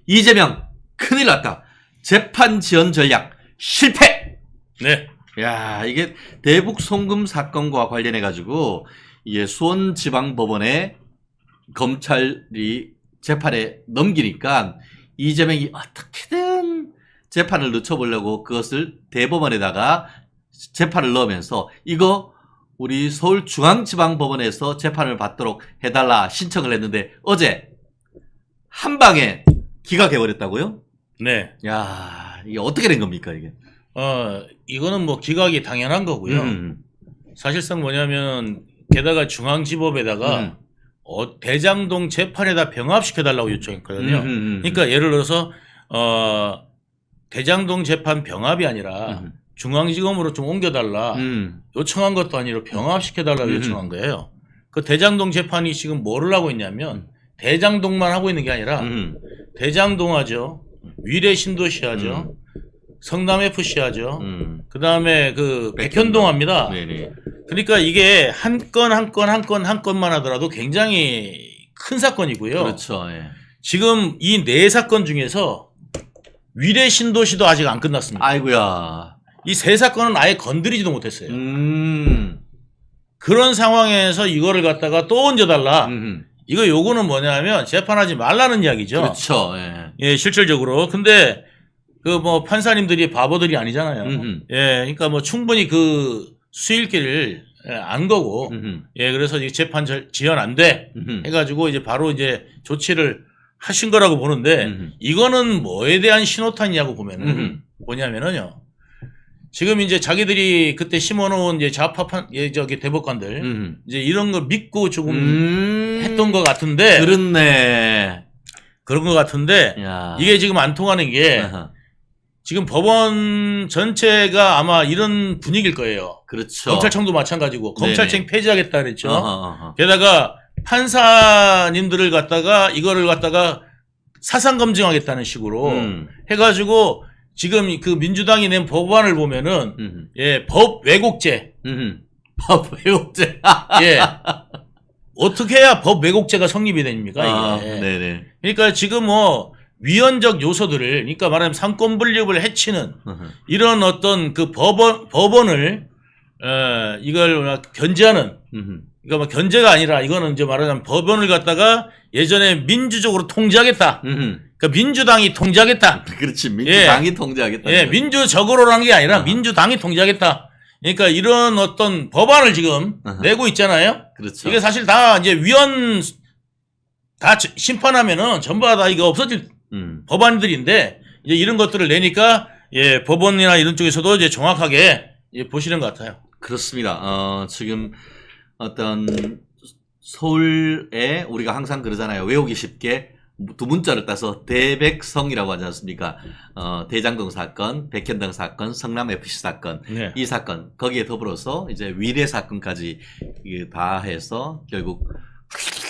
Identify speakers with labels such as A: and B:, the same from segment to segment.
A: 이재명 큰일 났다. 재판 지연 전략 실패.
B: 네.
A: 야, 이게 대북 송금 사건과 관련해 가지고 이게 수원지방법원에 검찰이 재판에 넘기니까 이재명이 어떻게든 재판을 늦춰보려고 그것을 대법원에다가 재판을 넣으면서 이거 우리 서울중앙지방법원에서 재판을 받도록 해달라 신청을 했는데 어제 한 방에 기각해버렸다고요?
B: 네.
A: 야, 이게 어떻게 된 겁니까, 이게?
B: 이거는 뭐 기각이 당연한 거고요. 사실상 뭐냐면 게다가 중앙지법에다가 대장동 재판에다 병합시켜달라고 요청했거든요. 그러니까 예를 들어서 대장동 재판 병합이 아니라 중앙지검으로 좀 옮겨달라 요청한 것도 아니라 병합시켜달라고 요청한 거예요. 그 대장동 재판이 지금 뭐를 하고 있냐면 대장동만 하고 있는 게 아니라 대장동하죠, 위례신도시하죠, 성남FC 하죠, 그 다음에 그 백현동 합니다.
A: 네네.
B: 그러니까 이게 한 건만 하더라도 굉장히 큰 사건이고요.
A: 그렇죠. 예.
B: 지금 이 네 사건 중에서 위례 신도시도 아직 안 끝났습니다.
A: 아이고야.
B: 이 세 사건은 아예 건드리지도 못했어요. 그런 상황에서 이거를 갖다가 또 얹어달라. 요거는 뭐냐면 재판하지 말라는 이야기죠.
A: 그렇죠. 예.
B: 예, 실질적으로. 근데 그 뭐 판사님들이 바보들이 아니잖아요. 예, 그러니까 뭐 충분히 그 수일기를 안 거고, 예, 그래서 이 재판 지연 안 돼 해가지고 이제 바로 이제 조치를 하신 거라고 보는데 이거는 뭐에 대한 신호탄이냐고 보면은 뭐냐면은요. 지금 이제 자기들이 그때 심어놓은 이제 좌파판 저기 대법관들 이제 이런 거 믿고 조금 했던 것 같은데.
A: 그렇네.
B: 그런 것 같은데
A: 야.
B: 이게 지금 안 통하는 게 지금 법원 전체가 아마 이런 분위기일 거예요.
A: 그렇죠.
B: 검찰청도 마찬가지고 검찰청 폐지하겠다 그랬죠. 게다가 판사님들을 갖다가 이거를 갖다가 사상 검증하겠다는 식으로 해가지고 지금 그 민주당이 낸 법안을 보면은 예, 법 왜곡죄.
A: 법 왜곡죄.
B: 예. 어떻게 해야 법 왜곡죄가 성립이 됩니까? 이게.
A: 네네.
B: 그러니까 지금 뭐 위헌적 요소들을, 그러니까 말하자면 상권 분립을 해치는 이런 어떤 그 법원을 이걸 견제하는, 그러니까 뭐 견제가 아니라 이거는 이제 말하자면 법원을 갖다가 예전에 민주적으로 통제하겠다. 그러니까 민주당이 통제하겠다.
A: 그렇지. 민주당이 통제하겠다.
B: 예, 민주적으로라는 게 아니라 민주당이 통제하겠다. 그러니까 이런 어떤 법안을 지금 내고 있잖아요.
A: 그렇죠.
B: 이게 사실 다 이제 위헌 다 심판하면은 전부 다 이거 없어질 법안들인데 이제 이런 것들을 내니까 예, 법원이나 이런 쪽에서도 이제 정확하게 예, 보시는 것 같아요.
A: 그렇습니다. 지금 어떤 서울에 우리가 항상 그러잖아요. 외우기 쉽게 두 문자를 따서 대백성이라고 하지 않습니까? 대장동 사건, 백현동 사건, 성남FC 사건,
B: 네.
A: 이 사건 거기에 더불어서 이제 위례 사건까지 다 해서 결국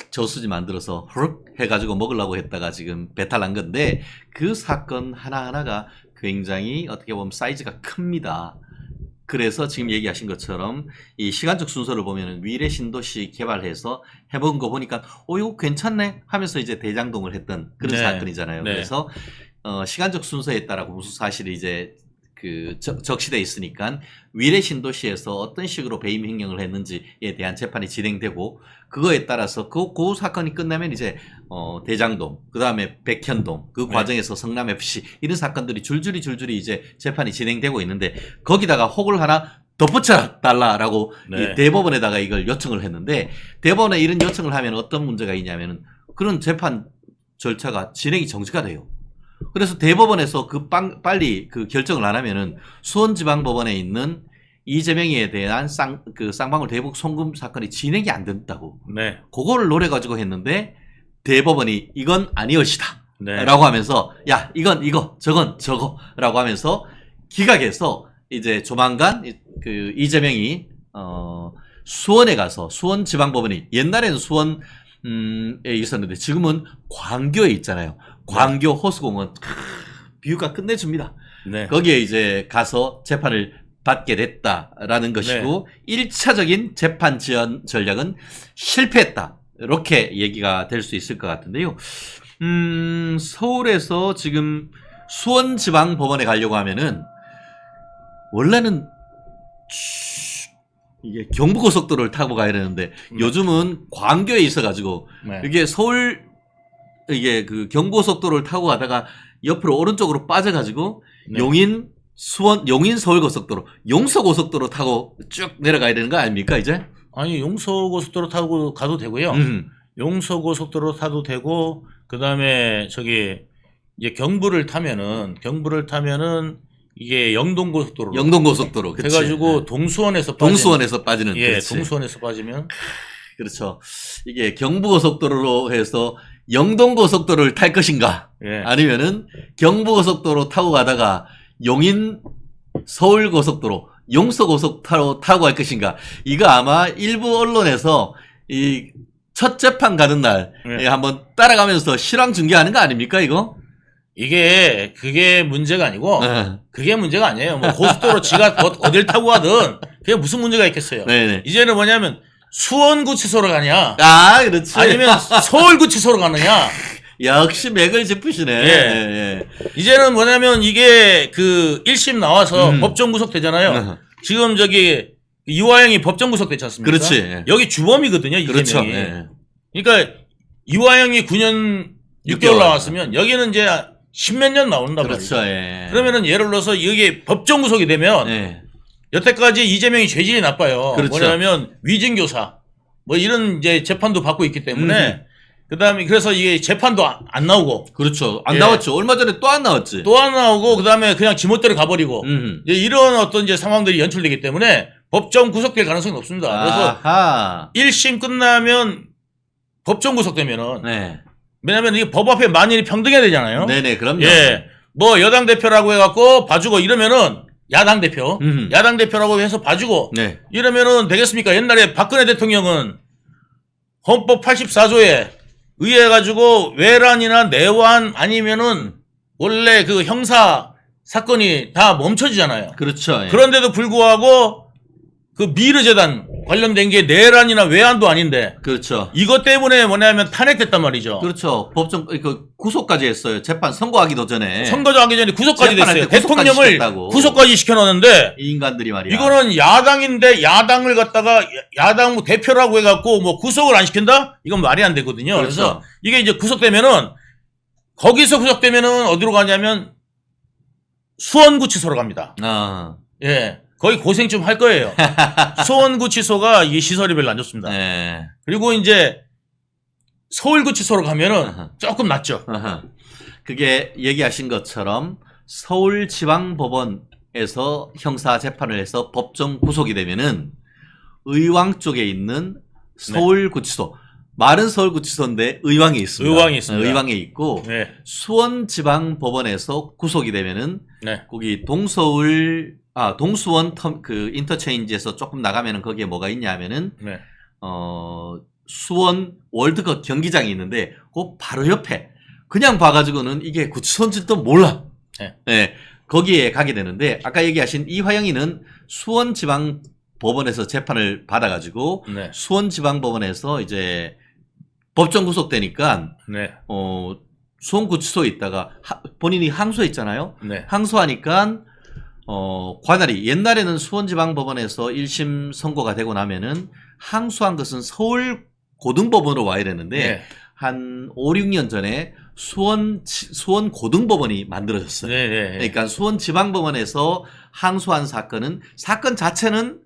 A: 저수지 만들어서 후룩 해가지고 먹으려고 했다가 지금 배탈 난 건데 그 사건 하나하나가 굉장히 어떻게 보면 사이즈가 큽니다. 그래서 지금 얘기하신 것처럼 이 시간적 순서를 보면은 위례 신도시 개발해서 해본 거 보니까 이거 괜찮네 하면서 이제 대장동을 했던 그런
B: 네.
A: 사건이잖아요.
B: 네.
A: 그래서 시간적 순서에 따라 공수 사실이 이제 그 적시돼 있으니까 위례 신도시에서 어떤 식으로 배임 횡령을 했는지에 대한 재판이 진행되고 그거에 따라서 그 사건이 끝나면 이제 대장동, 그 다음에 백현동, 그 과정에서 성남FC 이런 사건들이 줄줄이 이제 재판이 진행되고 있는데 거기다가 혹을 하나 덧붙여 달라라고
B: 네.
A: 이 대법원에다가 이걸 요청을 했는데 대법원에 이런 요청을 하면 어떤 문제가 있냐면은 그런 재판 절차가 진행이 정지가 돼요. 그래서 대법원에서 빨리 그 결정을 안 하면은 수원지방법원에 있는 이재명에 대한 쌍방울 대북 송금 사건이 진행이 안 된다고.
B: 네.
A: 그거를 노려가지고 했는데 대법원이 이건 아니엇이다.
B: 네.
A: 라고 하면서 야, 이건 이거, 저건 저거 라고 하면서 기각해서 이제 조만간 그 이재명이 수원에 가서 수원지방법원이 옛날에는 수원에 있었는데 지금은 광교에 있잖아요. 광교 호수공원 뷰가 끝내줍니다.
B: 네.
A: 거기에 이제 가서 재판을 받게 됐다라는 것이고 1차적인 재판 지연 전략은 실패했다. 이렇게 얘기가 될 수 있을 것 같은데요. 서울에서 지금 수원지방법원에 가려고 하면은 원래는 이게 경부고속도로를 타고 가야 되는데 요즘은 광교에 있어가지고
B: 네.
A: 이게 서울 이게 그 경부고속도로를 타고 가다가 옆으로 오른쪽으로 빠져가지고
B: 네.
A: 용인 수원 용인 서울고속도로 용서고속도로 타고 쭉 내려가야 되는 거 아닙니까 이제?
B: 아니 용서고속도로 타고 가도 되고요. 용서고속도로 타도 되고 그다음에 저기 이제 경부를 타면은 이게 영동고속도로
A: 영동고속도로 그치?
B: 해가지고 동수원에서
A: 빠지는
B: 예,
A: 그렇지.
B: 동수원에서 빠지면
A: 그렇죠. 이게 경부고속도로로 해서 영동고속도로를 탈 것인가?
B: 예.
A: 아니면은 경부고속도로 타고 가다가 용인 서울고속도로 용서고속도로 타고 갈 것인가? 이거 아마 일부 언론에서 이 첫 재판 가는 날
B: 예.
A: 한번 따라가면서 실황 중계하는 거 아닙니까 이거?
B: 그게 문제가 아니고
A: 네.
B: 그게 문제가 아니에요. 뭐 고속도로 지가 어딜 타고 가든 그게 무슨 문제가 있겠어요.
A: 네네.
B: 이제는 뭐냐면 수원구치소로 가냐
A: 아 그렇지.
B: 아니면 서울구치소로 가느냐.
A: 역시 맥을 짚으시네.
B: 예.
A: 예.
B: 이제는 뭐냐면 이게 그 1심 나와서 법정 구속되잖아요. 지금 저기 이화영이 법정 구속됐지 않습니까?
A: 그렇지. 예.
B: 여기 주범이거든요. 이재명이.
A: 그렇죠. 예.
B: 그러니까 이화영이 9년 6개월 나왔으면 여기는 이제 10몇 년 나온단
A: 그렇죠.
B: 말이죠.
A: 예.
B: 그러면은 예를 들어서 여기 법정 구속이 되면
A: 예.
B: 여태까지 이재명이 죄질이 나빠요.
A: 그렇죠.
B: 뭐냐면 위증교사 뭐 이런 이제 재판도 받고 있기 때문에 그다음에 그래서 이게 재판도 안 나오고
A: 그렇죠. 안
B: 예.
A: 나왔죠. 얼마 전에 또 안 나왔지.
B: 또 안 나오고 그다음에 그냥 지멋대로 가버리고 이제 이런 어떤 이제 상황들이 연출되기 때문에 법정 구속될 가능성이 높습니다. 그래서
A: 아하.
B: 1심 끝나면 법정 구속되면은
A: 네.
B: 왜냐면 이게 법 앞에 만인이 평등해야 되잖아요.
A: 네네, 그럼요.
B: 예. 뭐 여당 대표라고 해갖고 봐주고 이러면은 야당 대표, 야당 대표라고 해서 봐주고
A: 네.
B: 이러면은 되겠습니까? 옛날에 박근혜 대통령은 헌법 84조에 의해가지고 외란이나 내환 아니면은 원래 그 형사 사건이 다 멈춰지잖아요.
A: 그렇죠. 예.
B: 그런데도 불구하고 그 미르재단 관련된 게 내란이나 외환도 아닌데
A: 그렇죠.
B: 이것 때문에 뭐냐면 탄핵됐단 말이죠.
A: 그렇죠. 법정, 그 구속까지 했어요. 재판 선고하기 전에.
B: 선거도 하기 전에 구속까지
A: 재판할
B: 됐어요.
A: 때 구속까지
B: 대통령을
A: 시켰다고.
B: 구속까지 시켜놨는데
A: 이 인간들이 말이야.
B: 이거는 야당인데 야당을 갖다가 야당 대표라고 해갖고 뭐 구속을 안 시킨다? 이건 말이 안 되거든요.
A: 그렇죠.
B: 그래서 이게 이제 구속되면은 거기서 구속되면은 어디로 가냐면 수원구치소로 갑니다.
A: 아.
B: 예. 거의 고생 좀 할 거예요. 수원구치소가 이게 시설이 별로 안 좋습니다.
A: 네.
B: 그리고 이제 서울구치소로 가면은
A: 아하.
B: 조금 낫죠.
A: 아하. 그게 얘기하신 것처럼 서울지방법원에서 형사 재판을 해서 법정 구속이 되면은 의왕 쪽에 있는 서울구치소. 말은 서울구치소인데 의왕에 있습니다.
B: 의왕에 있습니다.
A: 의왕에 있고
B: 네.
A: 수원지방법원에서 구속이 되면은
B: 네.
A: 거기 동수원 그 인터체인지에서 조금 나가면은 거기에 뭐가 있냐 하면은
B: 네.
A: 수원 월드컵 경기장이 있는데 그 바로 옆에 그냥 봐가지고는 이게 구치소인지도 몰라.
B: 네.
A: 네. 거기에 가게 되는데 아까 얘기하신 이화영이는 수원지방법원에서 재판을 받아가지고
B: 네.
A: 수원지방법원에서 이제 법정 구속되니까
B: 네.
A: 수원구치소에 있다가 본인이 항소했잖아요.
B: 네.
A: 항소하니까 관할이 옛날에는 수원지방법원에서 1심 선고가 되고 나면은 항소한 것은 서울고등법원으로 와야 되는데
B: 네.
A: 한 5, 6년 전에 수원고등법원이 만들어졌어요.
B: 네. 네.
A: 그러니까 수원지방법원에서 항소한 사건 자체는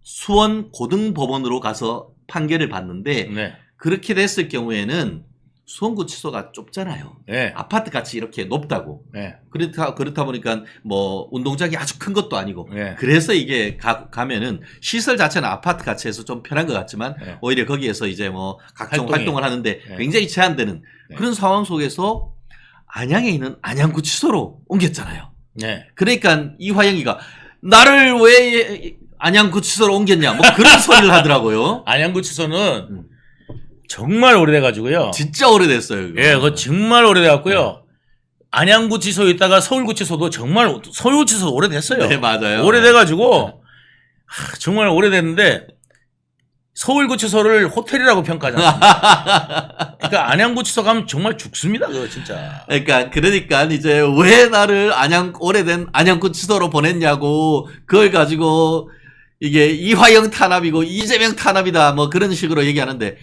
A: 수원고등법원으로 가서 판결을 받는데
B: 네.
A: 그렇게 됐을 경우에는 수원구치소가 좁잖아요.
B: 네.
A: 아파트 같이 이렇게 높다고.
B: 네.
A: 그렇다 보니까 뭐 운동장이 아주 큰 것도 아니고.
B: 네.
A: 그래서 이게 가면은 시설 자체는 아파트 같이 해서 좀 편한 것 같지만
B: 네.
A: 오히려 거기에서 이제 뭐 각종
B: 활동이.
A: 활동을 하는데
B: 네.
A: 굉장히 제한되는
B: 네.
A: 그런 상황 속에서 안양에 있는 안양구치소로 옮겼잖아요.
B: 네.
A: 그러니까 이화영이가 나를 왜 안양구치소로 옮겼냐 뭐 그런 소리를 하더라고요.
B: 안양구치소는 정말 오래돼가지고요.
A: 진짜 오래됐어요. 그거.
B: 예, 그거 정말 오래돼갖고요. 안양구치소에 있다가 서울구치소도 정말 서울구치소 오래됐어요.
A: 네, 맞아요.
B: 오래돼가지고 정말 오래됐는데 서울구치소를 호텔이라고 평가하지 않습니까? 그러니까 안양구치소 가면 정말 죽습니다, 그거 진짜.
A: 그러니까 이제 왜 나를 오래된 안양구치소로 보냈냐고 그걸 가지고 이게 이화영 탄압이고 이재명 탄압이다 뭐 그런 식으로 얘기하는데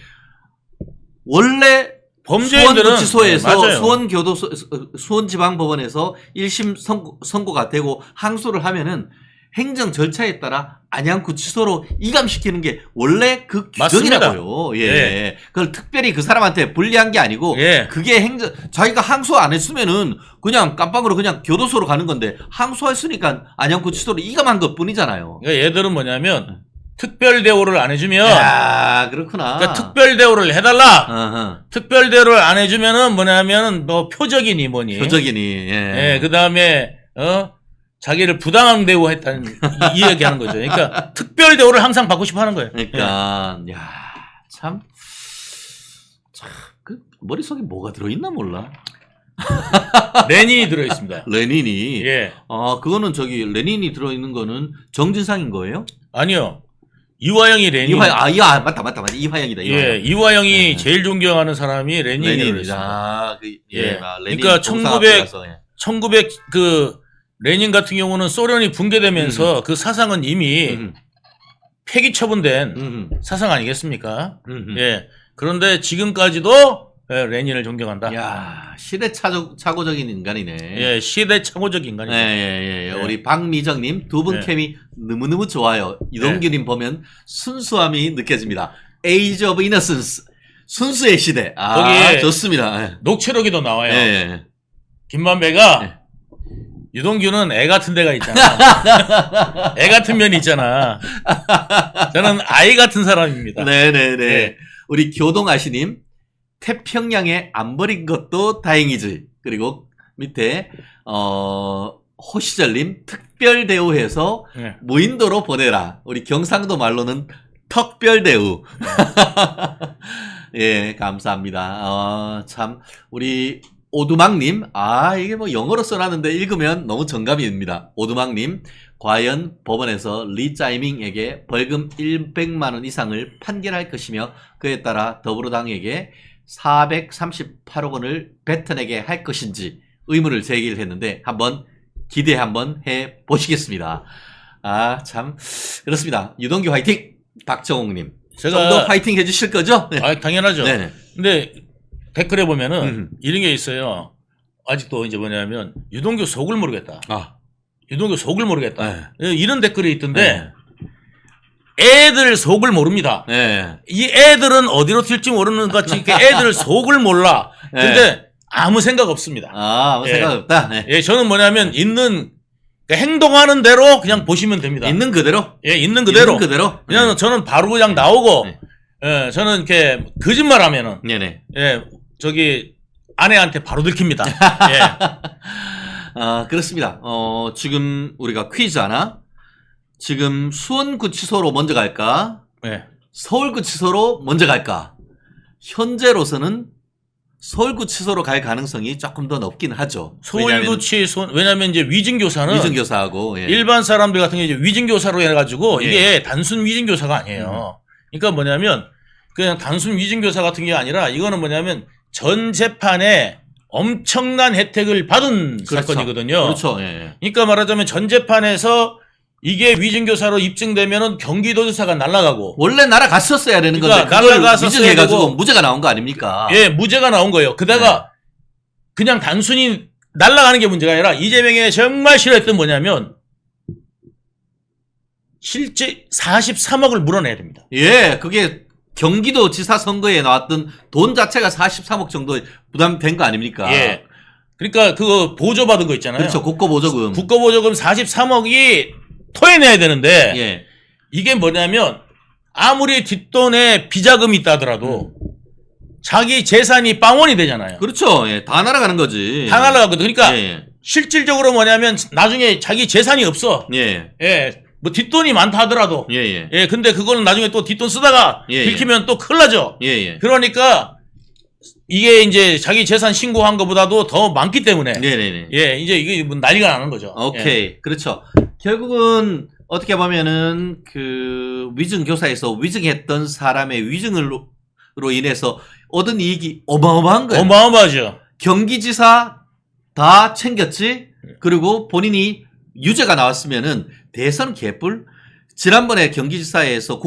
A: 원래
B: 범죄인들은
A: 수원구치소에서
B: 네, 맞아요.
A: 수원교도소 수원지방법원에서 1심 선고가 되고 항소를 하면은 행정 절차에 따라 안양구치소로 이감시키는 게 원래 그 규정이라고요. 예.
B: 예.
A: 그걸 특별히 그 사람한테 불리한 게 아니고
B: 예.
A: 그게 자기가 항소 안 했으면은 그냥 깜빵으로 그냥 교도소로 가는 건데 항소했으니까 안양구치소로 이감한 것 뿐이잖아요.
B: 그러니까 얘들은 뭐냐면 특별 대우를 안 해주면
A: 야, 그렇구나.
B: 그러니까 특별 대우를 해달라.
A: 어허.
B: 특별 대우를 안 해주면은 뭐냐면은 뭐 표적이니 뭐니.
A: 표적이니.
B: 예. 그 다음에 자기를 부당한 대우했다는 이 얘기하는 거죠. 그러니까 특별 대우를 항상 받고 싶어하는 거예요.
A: 그러니까 야, 참 그 머릿속에 뭐가 들어있나 몰라.
B: 레닌이 들어 있습니다.
A: 레닌이.
B: 예.
A: 아, 그거는 레닌이 들어있는 거는 정진상인 거예요?
B: 아니요. 이화영이 레닌.
A: 맞다. 이화영이다.
B: 예, 이화영이 제일 존경하는 사람이 레닌이 들어있습니다.
A: 아,
B: 예.
A: 레닌
B: 그러니까
A: 동상학교 가서,
B: 1900 레닌 같은 경우는 소련이 붕괴되면서 그 사상은 이미 폐기 처분된 사상 아니겠습니까? 예. 그런데 지금까지도 레닌을 존경한다.
A: 야, 시대착오적인 인간이네.
B: 예, 시대착오적 인간이죠.
A: 예. 우리 박미정님 두 분
B: 예.
A: 케미 너무너무 좋아요. 이동규님 보면 순수함이 느껴집니다. Age of Innocence. 순수의 시대. 아,
B: 거기에
A: 좋습니다. 예.
B: 녹취록이도 나와요.
A: 예.
B: 김만배가
A: 예.
B: 유동규는 애 같은 데가 있잖아. 애 같은 면이 있잖아. 저는 아이 같은 사람입니다.
A: 네네네.
B: 네.
A: 우리 교동아시님, 태평양에 안 버린 것도 다행이지. 그리고 밑에, 호시절님, 특별대우해서
B: 네.
A: 무인도로 보내라. 우리 경상도 말로는 턱별대우. 예, 감사합니다. 참, 우리 오두막님, 이게 뭐 영어로 써놨는데 읽으면 너무 정감입니다. 오두막님, 과연 법원에서 리 짜이밍에게 벌금 100만원 이상을 판결할 것이며 그에 따라 더불어당에게 438억 원을 뱉어내게 할 것인지 의문을 제기를 했는데 기대 한번 해보시겠습니다. 아, 참, 그렇습니다. 유동규 화이팅! 박정옥님. 좀 더 화이팅 해주실 거죠? 네.
B: 당연하죠.
A: 네네.
B: 근데 댓글에 보면은 이런 게 있어요. 아직도 이제 뭐냐면 유동규 속을 모르겠다. 유동규 속을 모르겠다.
A: 네.
B: 이런 댓글이 있던데 애들 속을 모릅니다.
A: 네.
B: 이 애들은 어디로 튈지 모르는 것 같이 애들 속을 몰라. 근데 아무 생각 없습니다.
A: 아무 생각 없다. 네.
B: 예, 저는 뭐냐면 그러니까 행동하는 대로 그냥 보시면 됩니다.
A: 있는 그대로.
B: 예, 있는 그대로.
A: 있는 그대로.
B: 그냥 저는 바로 그냥 나오고, 예, 저는 이렇게 거짓말 하면은,
A: 네네.
B: 예, 아내한테 바로 들킵니다. 예.
A: 그렇습니다. 지금 우리가 퀴즈 하나. 지금 수원구치소로 먼저 갈까?
B: 예.
A: 서울구치소로 먼저 갈까? 현재로서는 서울구치소로 갈 가능성이 조금 더 높긴 하죠.
B: 왜냐면 이제 위증교사는
A: 위증교사하고
B: 일반 사람들 같은 경우 이제 위증교사로 해가지고 이게 단순 위증교사가 아니에요. 그러니까 뭐냐면 그냥 단순 위증교사 같은 게 아니라 이거는 뭐냐면 전 재판에 엄청난 혜택을 받은 사건이거든요.
A: 그렇죠. 예.
B: 그러니까 말하자면 전 재판에서 이게 위증교사로 입증되면은 경기도지사가 날아가고
A: 원래 날아갔었어야 되는 건데
B: 그러니까
A: 그걸
B: 날아갔었어야
A: 위증해가지고
B: 되고
A: 무죄가 나온 거 아닙니까?
B: 예, 무죄가 나온 거예요. 그다가 그냥 단순히 날아가는 게 문제가 아니라 이재명이 정말 싫어했던 뭐냐면 실제 43억을 물어내야 됩니다.
A: 예, 그게 경기도지사 선거에 나왔던 돈 자체가 43억 정도 부담된 거 아닙니까?
B: 예. 그러니까 그거 보조받은 거 있잖아요.
A: 그렇죠. 국고보조금.
B: 국고보조금 43억이 토해내야 되는데
A: 예.
B: 이게 뭐냐면 아무리 뒷돈에 비자금이 있다 하더라도 자기 재산이 빵원이 되잖아요.
A: 그렇죠. 예. 다 날아가는 거지.
B: 다 날아가거든. 그러니까
A: 예.
B: 실질적으로 뭐냐면 나중에 자기 재산이 없어.
A: 예.
B: 예. 뭐 뒷돈이 많다 하더라도.
A: 예, 예.
B: 예. 근데 그거는 나중에 또 뒷돈 쓰다가
A: 예,
B: 들키면 또 큰일 나죠.
A: 예, 예.
B: 그러니까 이게 이제 자기 재산 신고한 것보다도 더 많기 때문에
A: 네네네.
B: 예, 이제 이게 뭐 난리가 나는 거죠.
A: 오케이. 그렇죠. 결국은 어떻게 보면은 그 위증 교사에서 위증했던 사람의 위증으로 인해서 얻은 이익이 어마어마한 거예요.
B: 어마어마하죠.
A: 경기지사 다 챙겼지. 그리고 본인이 유죄가 나왔으면은 대선 개뿔. 지난번에 경기지사에서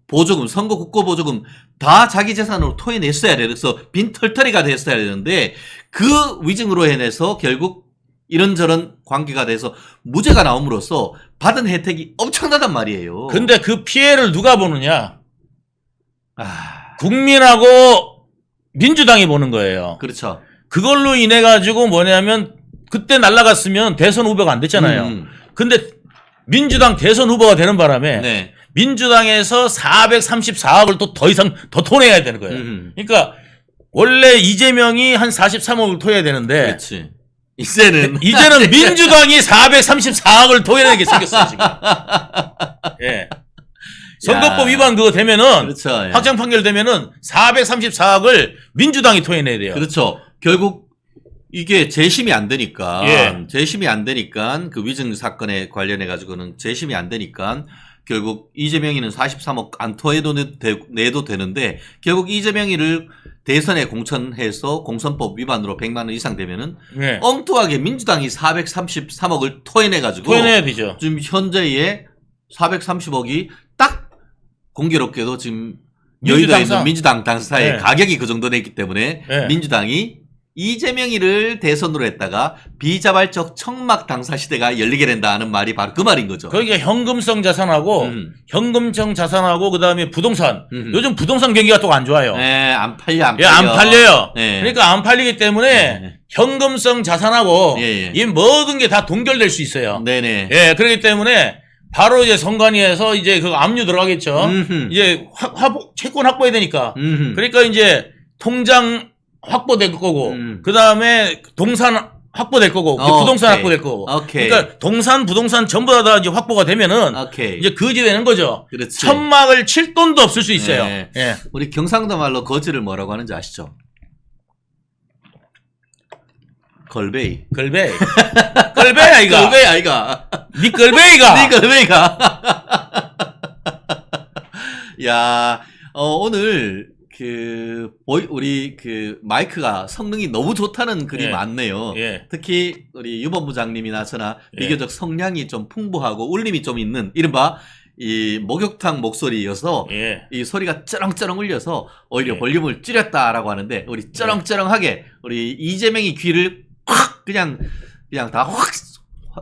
A: 보조금, 선거 국고 보조금 다 자기 재산으로 토해냈어야 돼. 그래서 빈털터리가 됐어야 되는데 그 위증으로 인해서 결국 이런저런 관계가 돼서 무죄가 나옴으로써 받은 혜택이 엄청나단 말이에요.
B: 근데 그 피해를 누가 보느냐?
A: 아,
B: 국민하고 민주당이 보는 거예요.
A: 그렇죠.
B: 그걸로 인해 가지고 뭐냐면 그때 날라갔으면 대선 후보가 안 됐잖아요. 근데 민주당 대선 후보가 되는 바람에
A: 네.
B: 민주당에서 434억을 또 더 이상 더 토내야 되는 거예요. 그러니까 원래 이재명이 한 43억을 토해야 되는데
A: 그렇지. 이제는
B: 민주당이 434억을 토해내는 게 생겼어요, 지금. 예. 선거법 위반 그거 되면은
A: 그렇죠. 예.
B: 확정 판결 되면은 434억을 민주당이 토해내야 돼요.
A: 그렇죠. 결국 이게 재심이 안 되니까
B: 예.
A: 재심이 안 되니까 그 위증 사건에 관련해 가지고는 재심이 안 되니까 결국 이재명이는 43억 안 토해도 내도 되는데 결국 이재명이를 대선에 공천해서 공선법 위반으로 100만 원 이상 되면은
B: 예.
A: 엉뚱하게 민주당이 433억을 토해내 가지고
B: 토해내야 되죠.
A: 지금 현재의 430억이 딱 공교롭게도 지금 여의도에 있는 민주당 당사의
B: 네.
A: 가격이 그 정도 됐기 때문에
B: 네.
A: 민주당이 이재명이를 대선으로 했다가 비자발적 청막 당사 시대가 열리게 된다 하는 말이 바로 그 말인 거죠.
B: 그러니까 현금성 자산하고 현금성 자산하고 그다음에 부동산. 요즘 부동산 경기가 또 안 좋아요.
A: 네, 안 팔려.
B: 예, 안 팔려요.
A: 네.
B: 그러니까 안 팔리기 때문에
A: 네.
B: 현금성 자산하고
A: 예, 예.
B: 이 모든 게 다 동결될 수 있어요.
A: 네네.
B: 예, 그렇기 때문에 바로 이제 선관위에서 이제 그 압류 들어가겠죠. 이제 채권 확보해야 되니까. 그러니까 이제 통장 확보될 거고, 그 다음에 동산 확보될 거고, 부동산
A: 오케이.
B: 확보될 거고.
A: 오케이.
B: 그러니까 동산, 부동산 전부 다 이제 확보가 되면은
A: 오케이.
B: 이제 거지 되는 거죠.
A: 그렇지.
B: 천막을 칠 돈도 없을 수 있어요.
A: 네.
B: 예.
A: 우리 경상도 말로 거지를 뭐라고 하는지 아시죠? 걸베이.
B: 걸베이. 걸베이 아이가.
A: 걸베이 아이가.
B: 니 걸베이가.
A: 네 걸베이가. 야, 오늘 우리 마이크가 성능이 너무 좋다는 글이
B: 예.
A: 많네요.
B: 예.
A: 특히 우리 유본부장님이나 저나
B: 예.
A: 비교적 성량이 좀 풍부하고 울림이 좀 있는 이른바 이 목욕탕 목소리여서
B: 예.
A: 이 소리가 쩌렁쩌렁 울려서 오히려
B: 예.
A: 볼륨을 줄였다라고 하는데 우리 쩌렁쩌렁하게 우리 이재명이 귀를 확 그냥 다 확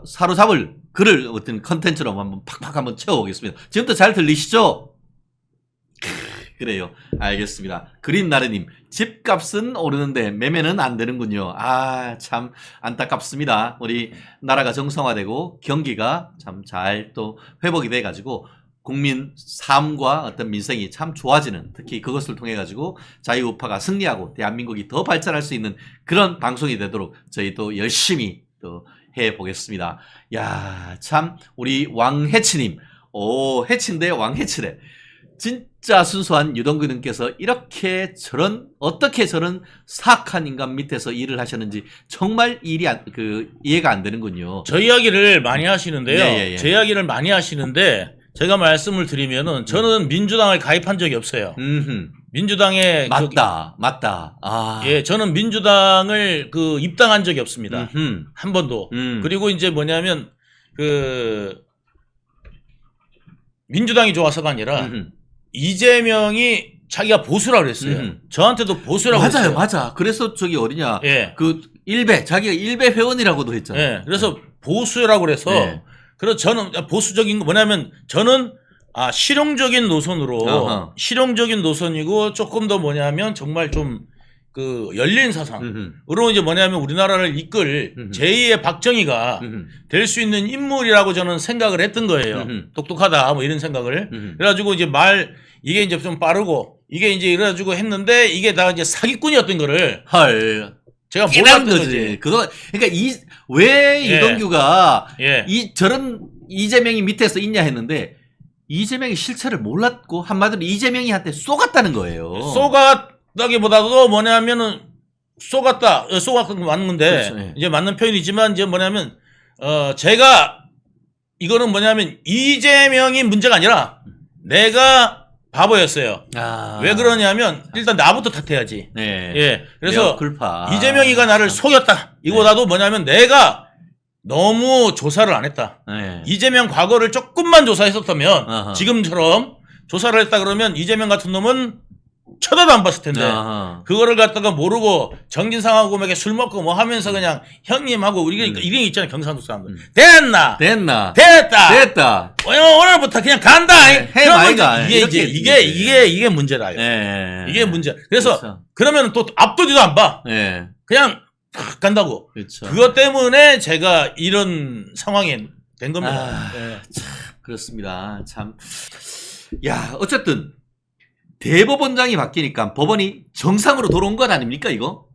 A: 사로잡을 그를 어떤 컨텐츠로 한번 팍팍 한번 채워보겠습니다. 지금부터 잘 들리시죠? 그래요. 알겠습니다. 그린나르님, 집값은 오르는데 매매는 안 되는군요. 아, 참 안타깝습니다. 우리 나라가 정상화되고 경기가 참 잘 또 회복이 돼가지고 국민 삶과 어떤 민생이 참 좋아지는, 특히 그것을 통해 가지고 자유우파가 승리하고 대한민국이 더 발전할 수 있는 그런 방송이 되도록 저희도 열심히 또 해보겠습니다. 야, 참 우리 왕해치님, 오, 해치인데 왕해치래. 진짜 순수한 유동규님께서 이렇게 어떻게 저런 사악한 인간 밑에서 일을 하셨는지 정말 이해가 안 되는군요.
B: 저 이야기를 많이 하시는데요.
A: 예.
B: 제 이야기를 많이 하시는데 제가 말씀을 드리면은 저는 민주당을 가입한 적이 없어요. 민주당에
A: 맞다. 아.
B: 예, 저는 민주당을 입당한 적이 없습니다. 한 번도. 그리고 이제 뭐냐면 민주당이 좋아서가 아니라 이재명이 자기가 보수라고 그랬어요. 저한테도 보수라고 했어요.
A: 맞아. 그래서 저기 어디냐.
B: 예.
A: 자기가 일베 회원이라고도 했잖아요.
B: 예. 그래서 보수라고 그래서
A: 예.
B: 그래서 저는 보수적인 거 뭐냐면 저는 실용적인 노선으로 실용적인 노선이고 조금 더 뭐냐면 정말 좀 열린 사상으로 이제 뭐냐면 우리나라를 이끌 제2의 박정희가 될 수 있는 인물이라고 저는 생각을 했던 거예요. 똑똑하다 뭐 이런 생각을. 그래가지고 이제 이게 이제 좀 빠르고 이게 이제 이래가지고 했는데 이게 다 이제 사기꾼이었던 거를
A: 헐.
B: 제가
A: 깨달은
B: 몰랐던
A: 거지.
B: 거지.
A: 그러니까 왜
B: 예.
A: 유동규가
B: 예.
A: 저런 이재명이 밑에서 있냐 했는데 이재명의 실체를 몰랐고 한마디로 이재명이한테 쏘갔다는 거예요.
B: 쏘갔다기보다도 뭐냐면은 쏘갔던 거 맞는 건데
A: 그렇죠, 예.
B: 이제 맞는 표현이지만 이제 뭐냐면 제가 이거는 뭐냐면 이재명이 문제가 아니라 내가 바보였어요. 왜 그러냐면 일단 나부터 탓해야지.
A: 네.
B: 예. 그래서
A: culpa.
B: 이재명이가 나를 속였다. 이거보다도 뭐냐면 내가 너무 조사를 안 했다.
A: 네.
B: 이재명 과거를 조금만 조사했었다면
A: 아하.
B: 지금처럼 조사를 했다 그러면 이재명 같은 놈은 쳐다도 안 봤을 텐데
A: 아하.
B: 그거를 갖다가 모르고 정진상하고 막 이렇게 술 먹고 뭐 하면서 그냥 형님하고 우리 이런 있잖아요. 경상도 사람들. 됐나?
A: 됐나?
B: 됐다. 오늘부터 그냥 간다.
A: 네, 해
B: 그러면
A: 마이가.
B: 이게 이제
A: 이렇게
B: 이게 문제라요.
A: 네.
B: 이게 문제. 그래서
A: 그렇죠.
B: 그러면 또 앞도지도 안 봐.
A: 네.
B: 그냥 팍 간다고.
A: 그렇죠.
B: 그것 때문에 제가 이런 상황에 된 겁니다.
A: 아,
B: 예.
A: 그렇습니다. 참. 야, 어쨌든 대법원장이 바뀌니까 법원이 정상으로 돌아온 것 아닙니까, 이거?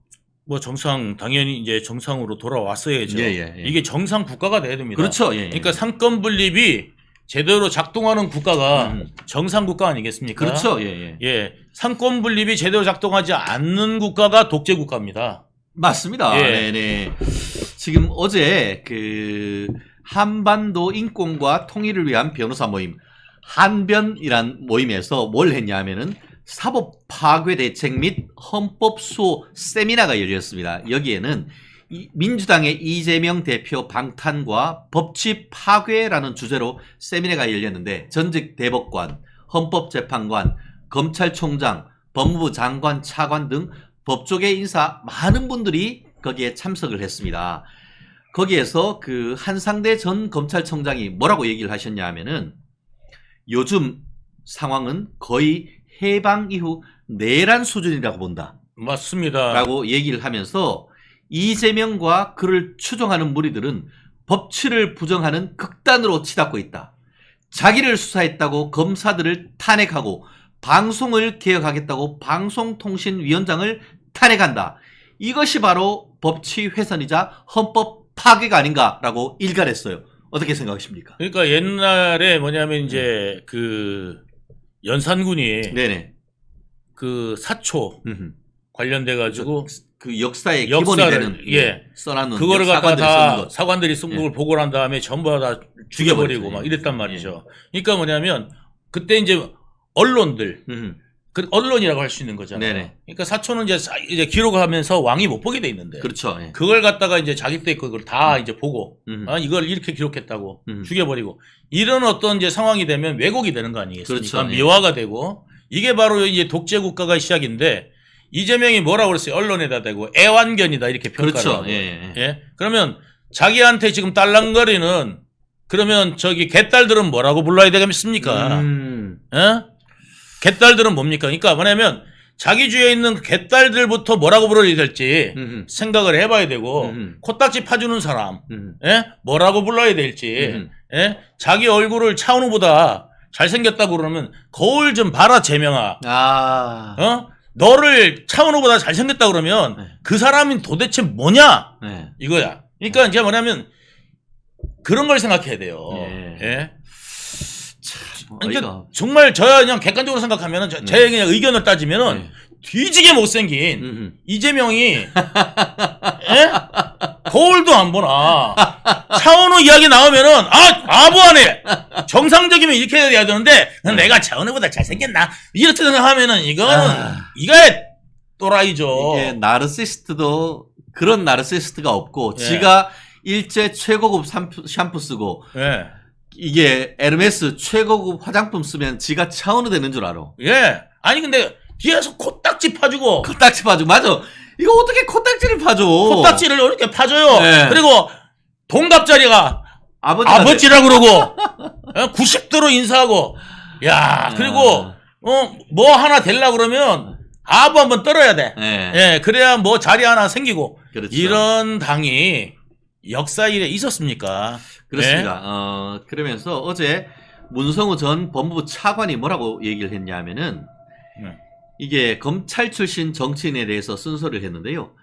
B: 뭐 당연히 이제 정상으로 돌아왔어야죠.
A: 예.
B: 이게 정상 국가가 돼야 됩니다.
A: 그렇죠. 예.
B: 그러니까 상권 분립이 제대로 작동하는 국가가
A: 음.
B: 정상 국가 아니겠습니까?
A: 그렇죠. 예.
B: 예. 상권 분립이 제대로 작동하지 않는 국가가 독재 국가입니다.
A: 맞습니다.
B: 예.
A: 네네. 지금 어제 그 한반도 인권과 통일을 위한 변호사 모임 한변이란 모임에서 뭘 했냐면은 사법 파괴 대책 및 헌법 수호 세미나가 열렸습니다. 여기에는 민주당의 이재명 대표 방탄과 법치 파괴라는 주제로 세미나가 열렸는데 전직 대법관, 헌법재판관, 검찰총장, 법무부 장관, 차관 등 법조계 인사 많은 분들이 거기에 참석을 했습니다. 거기에서 그 한상대 전 검찰총장이 뭐라고 얘기를 하셨냐 하면은 요즘 상황은 거의 해방 이후 내란 수준이라고 본다.
B: 맞습니다.
A: 라고 얘기를 하면서 이재명과 그를 추종하는 무리들은 법치를 부정하는 극단으로 치닫고 있다. 자기를 수사했다고 검사들을 탄핵하고 방송을 개혁하겠다고 방송통신위원장을 탄핵한다. 이것이 바로 법치 훼손이자 헌법 파괴가 아닌가라고 일갈했어요. 어떻게 생각하십니까?
B: 그러니까 옛날에 뭐냐면 이제 그 연산군이
A: 네네.
B: 그 사초 관련돼 가지고
A: 그 역사의 기본이 되는 써놨는
B: 그거를 갖다 다 사관들이 쓴 걸
A: 예.
B: 보고를 한 다음에 전부 다 죽여버리고
A: 죽여버렸죠.
B: 막 이랬단 말이죠. 그러니까 뭐냐면 그때 이제 언론들 그 언론이라고 할 수 있는 거잖아요.
A: 네네.
B: 그러니까 사초는 이제 기록을 하면서 왕이 못 보게 돼 있는데.
A: 그렇죠. 예.
B: 그걸 갖다가 이제 자기 때 그걸 다 이제 보고 이걸 이렇게 기록했다고 죽여버리고 이런 어떤 이제 상황이 되면 왜곡이 되는 거 아니겠습니까?
A: 그렇죠. 예.
B: 미화가 되고 이게 바로 이제 독재 국가가 시작인데 이재명이 뭐라고 그랬어요? 언론에다 대고 애완견이다 이렇게 평가를
A: 그렇죠.
B: 하고.
A: 예.
B: 예? 그러면 자기한테 지금 딸랑거리는 그러면 저기 개딸들은 뭐라고 불러야 되겠습니까? 예? 개딸들은 뭡니까? 그러니까 뭐냐면 자기 주위에 있는 개딸들부터 뭐라고 불러야 될지 생각을 해봐야 되고 코딱지 파주는 사람 예? 뭐라고 불러야 될지 예? 자기 얼굴을 차은우보다 잘생겼다고 그러면 거울 좀 봐라 재명아. 어? 너를 차은우보다 잘생겼다고 그러면
A: 네.
B: 그 사람이 도대체 뭐냐?
A: 네.
B: 이거야. 그러니까 이제 뭐냐면 그런 걸 생각해야 돼요.
A: 예.
B: 예?
A: 그러니까
B: 그러니까 정말 저 그냥 객관적으로 생각하면은 제 그냥 의견을 따지면은 뒤지게 못생긴 이재명이 예? 거울도 안 보나 차은우 이야기 나오면은 아부하네 정상적이면 이렇게 해야 되는데 내가 차은우보다 잘생겼나 이렇게 생각하면은 이거는 이게 또라이죠.
A: 이게 나르시스트도 그런 나르시스트가 없고
B: 예.
A: 지가 일제 최고급 샴푸 쓰고
B: 예.
A: 이게 에르메스 최고급 화장품 쓰면 지가 차은우 되는 줄 알아.
B: 예. 아니 근데 뒤에서 코딱지 파주고
A: 코딱지 파줘. 맞아. 이거 어떻게 코딱지를 파줘?
B: 코딱지를 이렇게 파줘요.
A: 네.
B: 그리고 동갑자리가 아버지라 그러고 90도로 인사하고 야 그리고 뭐 하나 되려고 그러면 아부 한번 떨어야 돼.
A: 네.
B: 예, 그래야 뭐 자리 하나 생기고
A: 그렇죠.
B: 이런 당이 역사일에 있었습니까?
A: 그렇습니다. 그러면서 어제 문성우 전 법무부 차관이 뭐라고 얘기를 했냐면은 이게 검찰 출신 정치인에 대해서 순서를 했는데요.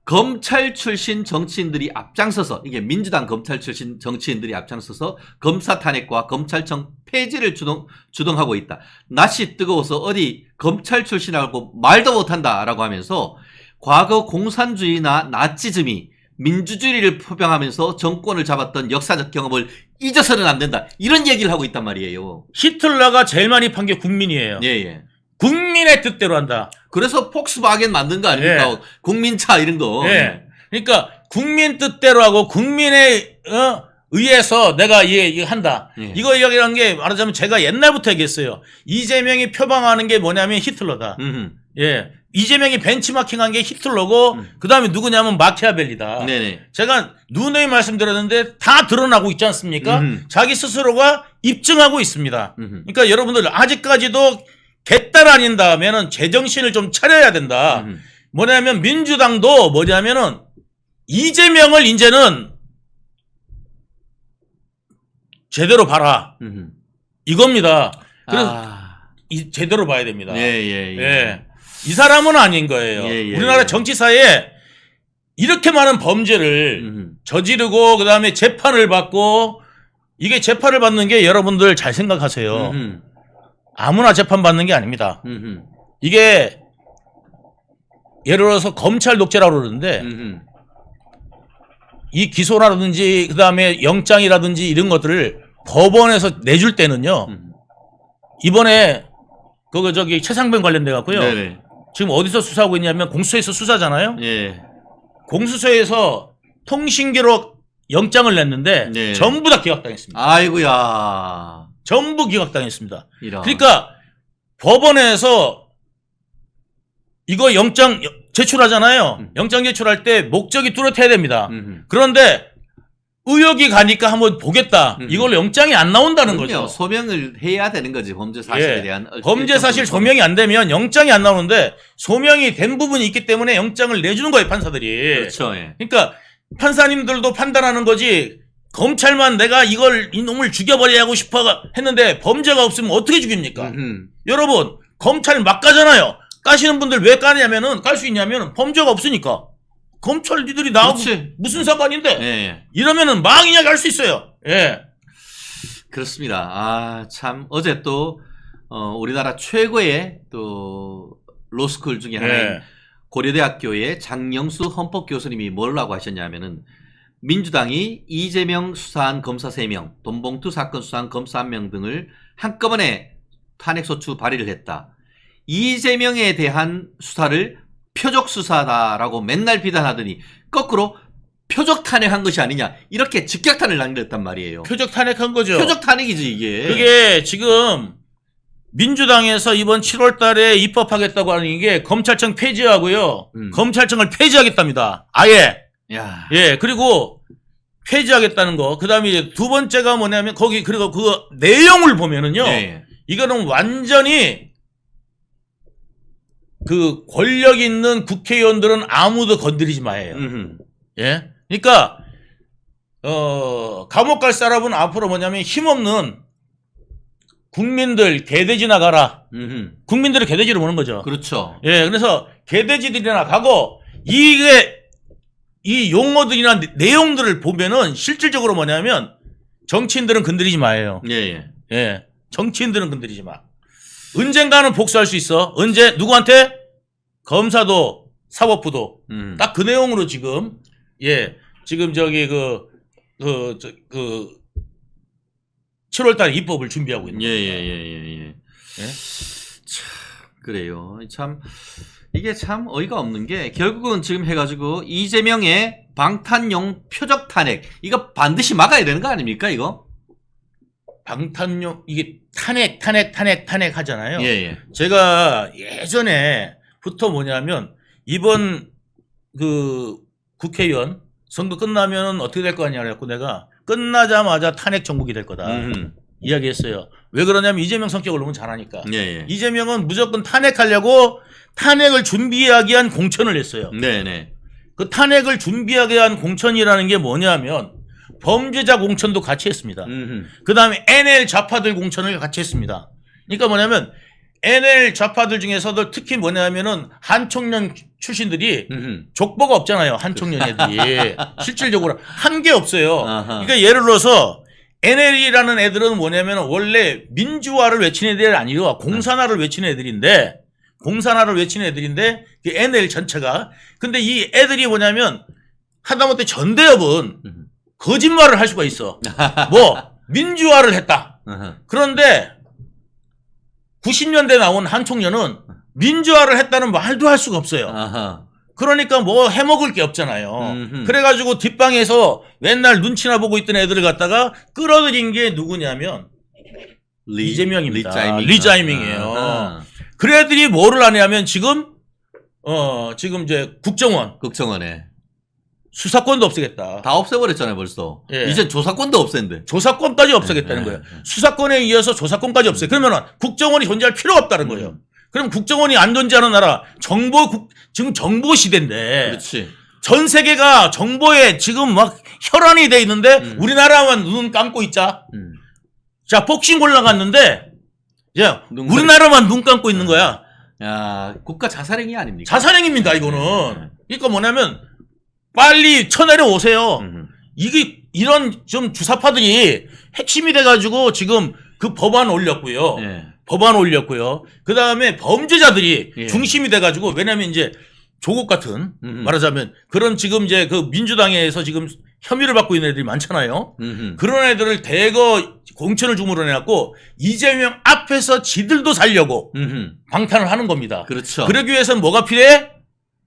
A: 검찰 출신 정치인들이 앞장서서 이게 민주당 검찰 출신 정치인들이 앞장서서 검사 탄핵과 검찰청 폐지를 주동하고 있다. 낯이 뜨거워서 어디 검찰 출신하고 말도 못한다라고 하면서 과거 공산주의나 나치즘이 민주주의를 표방하면서 정권을 잡았던 역사적 경험을 잊어서는 안 된다. 이런 얘기를 하고 있단 말이에요.
B: 히틀러가 제일 많이 판 게 국민이에요.
A: 예, 예.
B: 국민의 뜻대로 한다.
A: 그래서 폭스바겐 만든 거 아닙니까?
B: 예.
A: 국민차 이런 거.
B: 예. 그러니까 국민 뜻대로 하고 국민의 의해서 내가 이거 한다.
A: 예.
B: 이거 이야기한 게 말하자면 제가 옛날부터 얘기했어요. 이재명이 표방하는 게 뭐냐면 히틀러다. 예. 이재명이 벤치마킹한 게 히틀러고 그다음에 누구냐면 마키아벨리다.
A: 네네.
B: 제가 누누이 말씀드렸는데 다 드러나고 있지 않습니까? 자기 스스로가 입증하고 있습니다. 그러니까 여러분들 아직까지도 개딸 아닌 다음에는 제정신을 좀 차려야 된다. 뭐냐면 민주당도 뭐냐면은 이재명을 이제는 제대로 봐라. 이겁니다. 그래서 제대로 봐야 됩니다. 예. 이 사람은 아닌 거예요. 우리나라 정치사에 이렇게 많은 범죄를 저지르고 그다음에 재판을 받고 이게 재판을 받는 게 여러분들 잘 생각하세요. 아무나 재판 받는 게 아닙니다. 이게 예를 들어서 검찰 독재라고 그러는데 이 기소라든지 그다음에 영장이라든지 이런 것들을 법원에서 내줄 때는요. 이번에 그거 저기 최상병 관련돼 갖고요.
A: 네네.
B: 지금 어디서 수사하고 있냐면 공수처에서 수사잖아요.
A: 예.
B: 공수처에서 통신기록 영장을 냈는데
A: 네.
B: 전부 다 기각당했습니다.
A: 아이고야.
B: 전부 기각당했습니다.
A: 이런.
B: 그러니까 법원에서 이거 영장 제출하잖아요. 영장 제출할 때 목적이 뚜렷해야 됩니다. 그런데 의혹이 가니까 한번 보겠다. 이걸로 영장이 안 나온다는
A: 그럼요.
B: 거죠.
A: 소명을 해야 되는 거지. 범죄 사실에
B: 예.
A: 대한.
B: 범죄 사실 소명이 안 되면 영장이 안 나오는데 소명이 된 부분이 있기 때문에 영장을 내주는 거예요, 판사들이.
A: 그렇죠. 예.
B: 그러니까 판사님들도 판단하는 거지. 검찰만 내가 이놈을 죽여버려야 하고 싶어 했는데 범죄가 없으면 어떻게 죽입니까? 여러분, 검찰 막 까잖아요. 까시는 분들 왜 까냐면은, 깔 수 있냐면은 범죄가 없으니까. 검찰 니들이 나하고
A: 그렇지.
B: 무슨 상관인데?
A: 예.
B: 이러면은 망이냐고 할 수 있어요. 예.
A: 그렇습니다. 아, 참, 어제 또, 우리나라 최고의 또, 로스쿨 중에 하나인
B: 예.
A: 고려대학교의 장영수 헌법 교수님이 뭐라고 하셨냐면은, 민주당이 이재명 수사한 검사 3명, 돈봉투 사건 수사한 검사 1명 등을 한꺼번에 탄핵소추 발의를 했다. 이재명에 대한 수사를 표적 수사다라고 맨날 비난하더니 거꾸로 표적 탄핵한 것이 아니냐 이렇게 직격탄을 날렸단 말이에요.
B: 표적 탄핵한 거죠.
A: 표적 탄핵이지 이게.
B: 그게 지금 민주당에서 이번 7월 달에 입법하겠다고 하는 게 검찰청 폐지하고요. 검찰청을 폐지하겠답니다. 아예.
A: 야.
B: 예, 그리고 폐지하겠다는 거. 그 다음에 두 번째가 뭐냐면 거기 그리고 그 내용을 보면은요.
A: 네.
B: 이거는 완전히 그 권력 있는 국회의원들은 아무도 건드리지 마예요. 예. 그러니까 감옥 갈 사람은 앞으로 뭐냐면 힘없는 국민들 개돼지나 가라. 국민들이 개돼지를 보는 거죠.
A: 그렇죠.
B: 예. 그래서 개돼지들이나 가고 이 용어들이나 내용들을 보면은 실질적으로 뭐냐면 정치인들은 건드리지 마예요.
A: 예.
B: 예. 정치인들은 건드리지 마. 언젠가는 복수할 수 있어. 언제 누구한테? 검사도 사법부도 딱 그 내용으로 지금 지금 저기 7월달에 입법을 준비하고 있는 거예요.
A: 예. 참 그래요. 참 이게 참 어이가 없는 게 결국은 지금 해가지고 이재명의 방탄용 표적 탄핵 이거 반드시 막아야 되는 거 아닙니까 이거?
B: 방탄용 이게 탄핵 하잖아요.
A: 예.
B: 제가 예전에부터 뭐냐면 이번 그 국회의원 선거 끝나면 어떻게 될 거 아니냐 그래갖고 내가 끝나자마자 탄핵 정국이 될 거다 이야기했어요. 왜 그러냐면 이재명 성격을 너무 잘하니까.
A: 예.
B: 이재명은 무조건 탄핵하려고 탄핵을 준비하기 위한 공천을 했어요.
A: 네네.
B: 그 탄핵을 준비하기 위한 공천이라는 게 뭐냐면 범죄자 공천도 같이 했습니다. 그 다음에 NL 좌파들 공천을 같이 했습니다. 그러니까 뭐냐면 NL 좌파들 중에서도 특히 뭐냐면은 한총련 출신들이 족보가 없잖아요. 한총련 애들이. 실질적으로 한 게 없어요.
A: 아하.
B: 그러니까 예를 들어서 NL이라는 애들은 뭐냐면 원래 민주화를 외치는 애들이 아니라 공산화를 외치는 애들인데 그 NL 전체가 근데 이 애들이 뭐냐면 하다못해 전대협은 거짓말을 할 수가 있어. 뭐 민주화를 했다.
A: 어허.
B: 그런데 90년대 나온 한 총련은 민주화를 했다는 말도 할 수가 없어요.
A: 아하.
B: 그러니까 뭐 해먹을 게 없잖아요.
A: 음흠.
B: 그래가지고 뒷방에서 맨날 눈치나 보고 있던 애들을 갖다가 끌어들인 게 누구냐면 이재명입니다. 리자이밍이에요.
A: 아하.
B: 그 애들이 뭐를 하냐면 지금 이제
A: 국정원에
B: 수사권도 없애겠다.
A: 다 없애버렸잖아요 벌써.
B: 예.
A: 이제 조사권도 없앤대.
B: 조사권까지 없애겠다는 거예요. 수사권에 이어서 조사권까지 없애. 그러면 국정원이 존재할 필요가 없다는 거예요. 그럼 국정원이 안 존재하는 나라 지금 정보 시대인데
A: 그렇지.
B: 전 세계가 정보에 지금 막 혈안이 돼 있는데 우리나라만 눈 감고 있자. 자, 복싱 올라갔는데 야, 우리나라만 눈 감고 있는 거야.
A: 야, 국가 자살행위 아닙니까?
B: 자살행위입니다, 이거는. 그러니까 뭐냐면 빨리 쳐내려오세요. 이런 좀 주사파들이 핵심이 돼가지고 지금 그 법안 올렸고요.
A: 예.
B: 법안 올렸고요. 그 다음에 범죄자들이
A: 예.
B: 중심이 돼가지고 왜냐면 이제 조국 같은 말하자면 그런 지금 이제 그 민주당에서 지금 혐의를 받고 있는 애들이 많잖아요. 그런 애들을 대거 공천을 주문을 해갖고 이재명 앞에서 지들도 살려고 방탄을 하는 겁니다.
A: 그렇죠.
B: 그러기 위해서는 뭐가 필요해?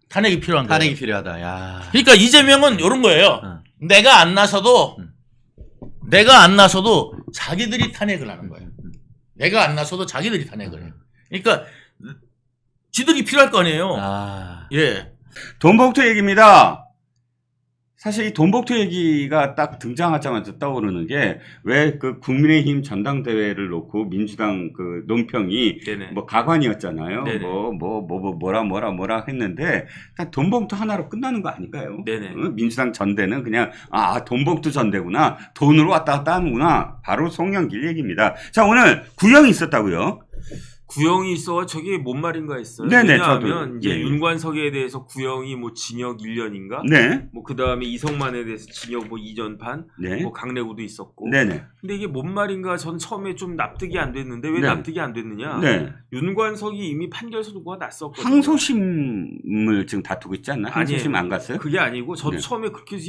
B: 탄핵이 필요한 거예요.
A: 탄핵이 필요하다. 야.
B: 그러니까 이재명은 이런 거예요. 내가 안 나서도 자기들이 탄핵을 하는 거예요. 내가 안 나서도 자기들이 탄핵을 해요. 그러니까 지들이 필요할 거 아니에요.
A: 아.
B: 예.
C: 돈봉투 얘기입니다. 사실 이 돈봉투 얘기가 딱 등장하자마자 떠오르는 게 왜 그 국민의힘 전당대회를 놓고 민주당 그 논평이
D: 네네.
C: 뭐 가관이었잖아요.
D: 네네.
C: 뭐라 했는데 딱 돈봉투 하나로 끝나는 거 아닐까요?
D: 네네.
C: 민주당 전대는 그냥 돈봉투 전대구나. 돈으로 왔다 갔다 하는구나. 바로 송영길 얘기입니다. 자, 오늘 구형이 있었다고요?
D: 구형이 있어 저게 뭔 말인가 했어요.
C: 네네,
D: 왜냐하면
C: 저도.
D: 이제
C: 예.
D: 윤관석에 대해서 구형이 뭐 징역 1년인가?
C: 네.
D: 뭐 그다음에 이성만에 대해서 징역 뭐 2년 반?
C: 네.
D: 뭐 강내구도 있었고.
C: 네네.
D: 근데 이게 뭔 말인가 전 처음에 좀 납득이 안 됐는데 왜
C: 네.
D: 납득이 안 됐느냐?
C: 네.
D: 윤관석이 이미 판결 선고가 났었거든요.
C: 항소심을 지금 다투고 있지 않나? 항소심
D: 아니에요.
C: 안 갔어요?
D: 그게 아니고 저도
C: 네.
D: 처음에 그렇게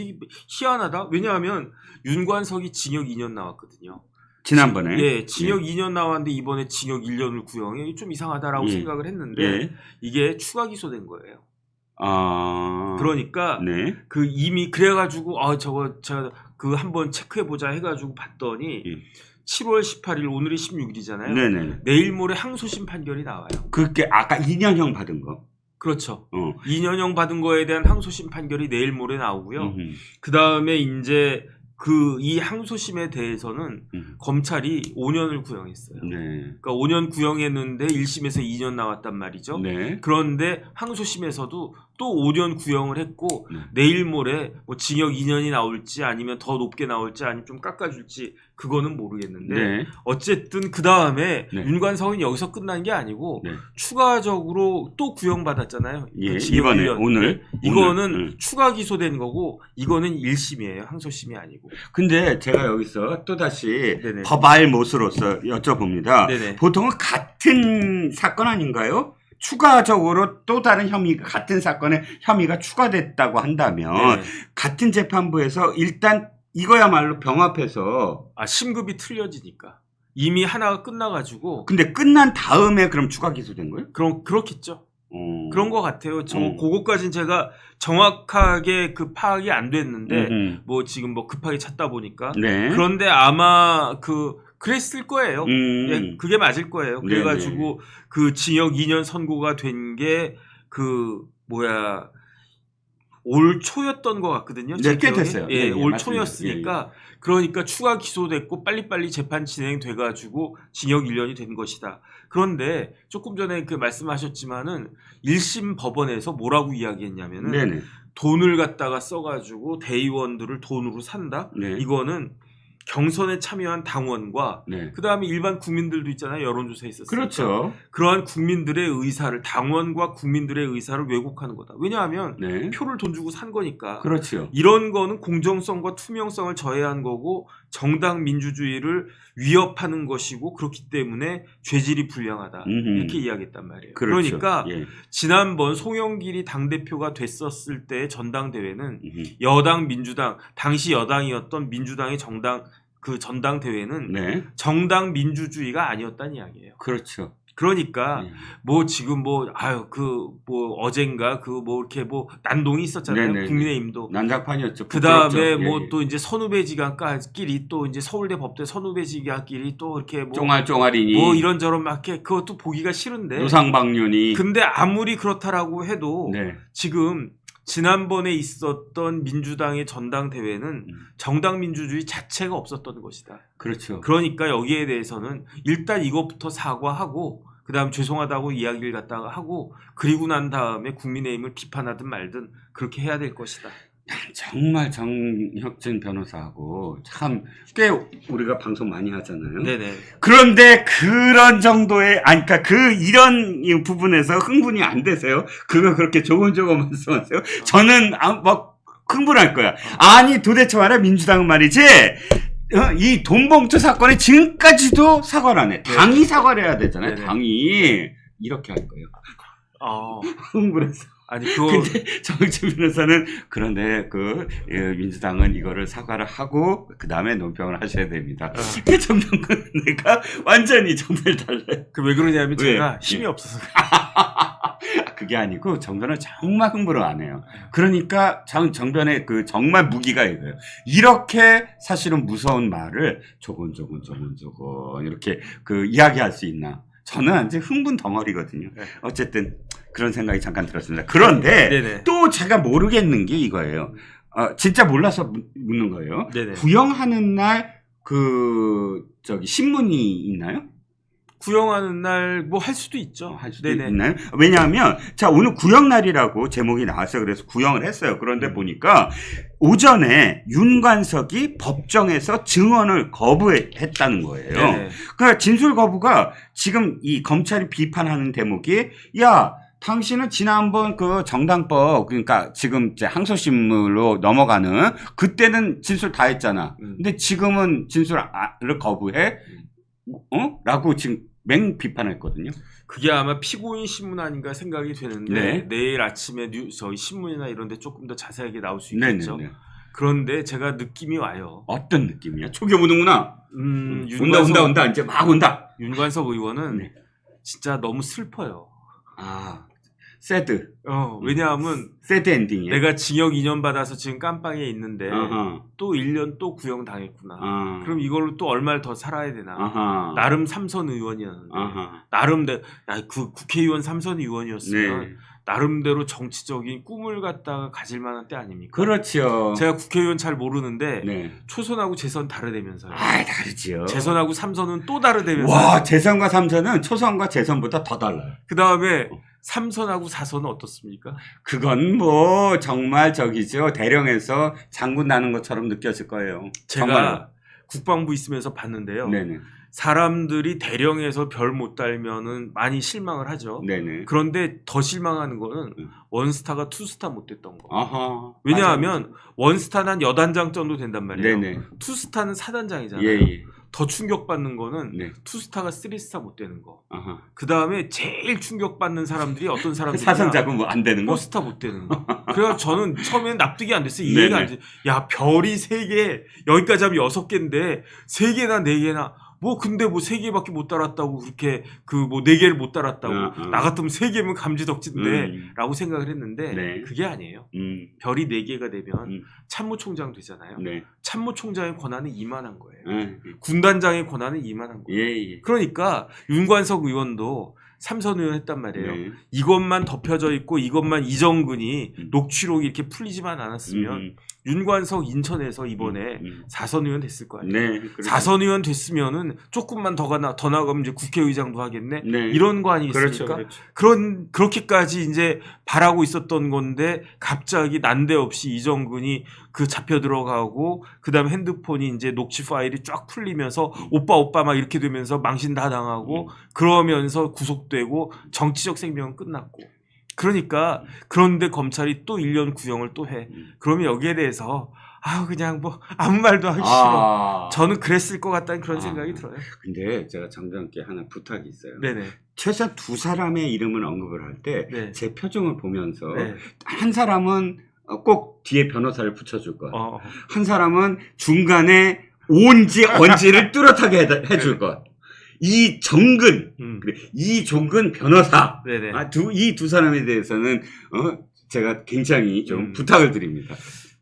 D: 희한하다. 왜냐하면 윤관석이 징역 2년 나왔거든요.
C: 지난번에.
D: 예, 징역 2년 나왔는데 이번에 징역 1년을 구형해. 좀 이상하다라고
C: 예.
D: 생각을 했는데
C: 예.
D: 이게 추가 기소된 거예요.
C: 아.
D: 그러니까
C: 네.
D: 그 이미 그래가지고 저거 제가 그 한번 체크해 보자 해가지고 봤더니
C: 예.
D: 7월 18일 오늘이 16일이잖아요.
C: 네네.
D: 내일 모레 항소심 판결이 나와요.
C: 그게 아까 2년형 받은 거.
D: 그렇죠.
C: 2년형
D: 2년형 받은 거에 대한 항소심 판결이 내일 모레 나오고요. 그 다음에 이제 이 항소심에 대해서는 검찰이 5년을 구형했어요.
C: 네.
D: 그러니까 5년 구형했는데 1심에서 2년 나왔단 말이죠.
C: 네.
D: 그런데 항소심에서도 또 5년 구형을 했고
C: 네.
D: 내일 모레 뭐 징역 2년이 나올지 아니면 더 높게 나올지 아니면 좀 깎아줄지 그거는 모르겠는데
C: 네.
D: 어쨌든 그 다음에
C: 네.
D: 윤관석은 여기서 끝난 게 아니고
C: 네.
D: 추가적으로 또 구형받았잖아요.
C: 예,
D: 그 징역
C: 이번에
D: 1년.
C: 오늘
D: 이거는
C: 오늘.
D: 추가 기소된 거고 이거는 1심이에요. 항소심이 아니고.
C: 근데 제가 여기서 또다시
D: 네네.
C: 법알못으로서 여쭤봅니다.
D: 네네.
C: 보통은 같은 사건 아닌가요? 추가적으로 또 다른 혐의가 같은 사건에 혐의가 추가됐다고 한다면
D: 네네.
C: 같은 재판부에서 일단 이거야말로 병합해서
D: 심급이 틀려지니까. 이미 하나가 끝나가지고
C: 근데 끝난 다음에 그럼 추가 기소된 거예요?
D: 그렇겠죠. 그런 것 같아요. 그거까지는 제가 정확하게 그 파악이 안 됐는데 뭐 지금 뭐 급하게 찾다 보니까
C: 네.
D: 그런데 아마 그랬을 거예요.
C: 음.
D: 예, 그게 맞을 거예요.
C: 네네.
D: 그래가지고 그 징역 2년 선고가 된 게 올 초였던 것 같거든요.
C: 네, 꽤
D: 기억에.
C: 됐어요.
D: 예,
C: 예,
D: 올
C: 맞습니다.
D: 초였으니까 그러니까 추가 기소됐고 빨리빨리 재판 진행돼가지고 징역 1년이 된 것이다. 그런데 조금 전에 그 말씀하셨지만은 1심 법원에서 뭐라고 이야기했냐면은
C: 네네.
D: 돈을 갖다가 써가지고 대의원들을 돈으로 산다.
C: 네.
D: 이거는 경선에 참여한 당원과
C: 네.
D: 그 다음에 일반 국민들도 있잖아요. 여론조사에 있었으니까.
C: 그렇죠.
D: 그러한 국민들의 의사를 당원과 국민들의 의사를 왜곡하는 거다. 왜냐하면
C: 네.
D: 표를 돈 주고 산 거니까.
C: 그렇죠.
D: 이런 거는 공정성과 투명성을 저해한 거고 정당 민주주의를 위협하는 것이고 그렇기 때문에 죄질이 불량하다. 이렇게 이야기했단 말이에요.
C: 그렇죠.
D: 그러니까
C: 예.
D: 지난번 송영길이 당대표가 됐었을 때 전당대회는 여당 민주당 당시 여당이었던 민주당의 정당 그 전당대회는
C: 네.
D: 정당 민주주의가 아니었다는 이야기예요.
C: 그렇죠.
D: 그러니까
C: 네.
D: 뭐 지금 뭐 어젠가 그 뭐 이렇게 뭐 난동이 있었잖아요.
C: 네네.
D: 국민의힘도.
C: 난장판이었죠.
D: 그 다음에
C: 부끄럽죠.
D: 뭐
C: 예,
D: 또 이제 선후배지간끼리 또 이제 서울대 법대 선후배지간끼리 또 이렇게 뭐,
C: 쫑알쫑알이니
D: 뭐 이런저런 막 이렇게 그것도 보기가 싫은데.
C: 노상방뇨니.
D: 근데 아무리 그렇다라고 해도
C: 네.
D: 지금 지난번에 있었던 민주당의 전당대회는 정당 민주주의 자체가 없었던 것이다.
C: 그렇죠.
D: 그러니까 여기에 대해서는 일단 이것부터 사과하고 그다음 죄송하다고 이야기를 갖다가 하고 그리고 난 다음에 국민의힘을 비판하든 말든 그렇게 해야 될 것이다.
C: 정말 정혁진 변호사하고 참 꽤 우리가 방송 많이 하잖아요.
D: 네네.
C: 그런데 그런 정도의 그러니까 이런 부분에서 흥분이 안 되세요? 그거 그렇게 조곤조곤 말씀하세요? 저는 막 흥분할 거야. 아니 도대체 말이야 민주당은 말이지. 이 돈봉투 사건에 지금까지도 사과를 안 해. 당이 사과를 해야 되잖아요.
D: 네네.
C: 당이 이렇게 할 거예요. 흥분해서.
D: 아니 그거
C: 근데 정혁진 변호사는 그런데 민주당은 이거를 사과를 하고 그 다음에 논평을 하셔야 됩니다. 그 정도는 내가 완전히 정말 달라요.
D: 그 왜 그러냐면
C: 왜?
D: 제가 힘이 없어서
C: 그게 아니고 정변은 정말 흥분을 안 해요. 그러니까 정변의 정말 무기가 이거예요. 이렇게 사실은 무서운 말을 조곤조곤 이렇게 이야기할 수 있나? 저는 이제 흥분 덩어리거든요. 어쨌든 그런 생각이 잠깐 들었습니다. 그런데
D: 네네.
C: 또 제가 모르겠는 게 이거예요. 진짜 몰라서 묻는 거예요.
D: 네네.
C: 구형하는 날 신문이 있나요?
D: 구형하는 날 뭐 할 수도 있죠.
C: 할 수도
D: 네네.
C: 있나요? 왜냐하면 자 오늘 구형날이라고 제목이 나왔어요. 그래서 구형을 했어요. 그런데 보니까 오전에 윤관석이 법정에서 증언을 거부했다는 거예요.
D: 네네.
C: 그러니까 진술 거부가 지금 이 검찰이 비판하는 대목이 야 당신은 지난번 정당법 그러니까 지금 이제 항소심으로 넘어가는 그때는 진술 다 했잖아. 근데 지금은 진술을 거부해? 라고 지금 맹 비판했거든요.
D: 그게 아마 피고인 신문 아닌가 생각이 되는데
C: 네.
D: 내일 아침에 저희 신문이나 이런 데 조금 더 자세하게 나올 수 있겠죠.
C: 네네네.
D: 그런데 제가 느낌이 와요.
C: 어떤 느낌이야? 초기 오는구나. 온다. 이제 막 온다.
D: 윤관석 의원은
C: 네.
D: 진짜 너무 슬퍼요.
C: 새드.
D: 왜냐하면
C: 새드 엔딩이야.
D: 내가 징역 2년 받아서 지금 깜빵에 있는데
C: 아하.
D: 또 1년 또 구형 당했구나. 그럼 이걸로 또 얼마를 더 살아야 되나.
C: 아하.
D: 나름 삼선 의원이었는데
C: 아하.
D: 나름대로 국회의원 삼선 의원이었으면
C: 네.
D: 나름대로 정치적인 꿈을 갖다가 가질 만한 때 아닙니까?
C: 그렇죠.
D: 제가 국회의원 잘 모르는데
C: 네.
D: 초선하고 재선 다르다면서요.
C: 다르지요.
D: 재선하고 삼선은 또 다르다면서요.
C: 와, 재선과 삼선은 초선과 재선보다 더 달라요.
D: 그 다음에 삼선하고 사선은 어떻습니까?
C: 그건 정말 대령에서 장군 나는 것처럼 느껴질 거예요.
D: 제가
C: 정말로.
D: 국방부 있으면서 봤는데요.
C: 네네.
D: 사람들이 대령에서 별 못 달면은 많이 실망을 하죠.
C: 네네.
D: 그런데 더 실망하는 거는 원스타가 투스타 못 됐던 거.
C: 아하.
D: 왜냐하면 원스타는 한 여단장 정도 된단 말이에요.
C: 네네.
D: 투스타는 4단장이잖아요.
C: 예.
D: 더 충격받는 거는
C: 네.
D: 투스타가 3스타 못 되는 거.
C: 아하.
D: 그 다음에 제일 충격받는 사람들이 어떤 사람들이냐.
C: 사선자고 안 되는 거?
D: 4스타 못 되는 거. 그래서 저는 처음에는 납득이 안 됐어요.
C: 네네.
D: 이해가 안 돼. 야, 별이 3개, 여기까지 하면 6개인데 3개나 4개나 근데 3개밖에 못 달았다고 그렇게 4개를 못 달았다고 나 같으면 3개면 감지덕진데 라고 생각을 했는데
C: 네.
D: 그게 아니에요. 별이 4개가 되면 참모총장 되잖아요.
C: 네.
D: 참모총장의 권한은 이만한 거예요.
C: 네.
D: 군단장의 권한은 이만한 거예요.
C: 예.
D: 그러니까 윤관석 의원도 삼선 의원 했단 말이에요.
C: 네.
D: 이것만 덮여져 있고 이것만 이정근이 녹취록이 이렇게 풀리지만 않았으면 윤관석 인천에서 이번에 4선 의원 됐을 거 아니에요.
C: 네.
D: 4선 의원 됐으면은 조금만 더 나가면 이제 국회의장도 하겠네.
C: 네.
D: 이런 거 아니겠습니까?
C: 그렇죠.
D: 그렇게까지 이제 바라고 있었던 건데 갑자기 난데없이 이정근이 잡혀 들어가고 그다음에 핸드폰이 이제 녹취 파일이 쫙 풀리면서 오빠 막 이렇게 되면서 망신 다 당하고 그러면서 구속되고 정치적 생명은 끝났고. 그러니까 그런데 검찰이 또 1년 구형을 또 해. 그러면 여기에 대해서 그냥 아무 말도 하기 싫어. 저는 그랬을 것 같다는 그런 생각이 들어요.
C: 근데 제가 정장께 하나 부탁이 있어요.
D: 네네.
C: 최소한 두 사람의 이름을 언급을 할 때 제
D: 네.
C: 표정을 보면서
D: 네.
C: 한 사람은 꼭 뒤에 변호사를 붙여줄 거야.
D: 어.
C: 한 사람은 중간에 온지 언지를 뚜렷하게 해줄 것. 이정근, 그래, 이종근 변호사.
D: 네네.
C: 이 두 사람에 대해서는 제가 굉장히 좀 부탁을 드립니다.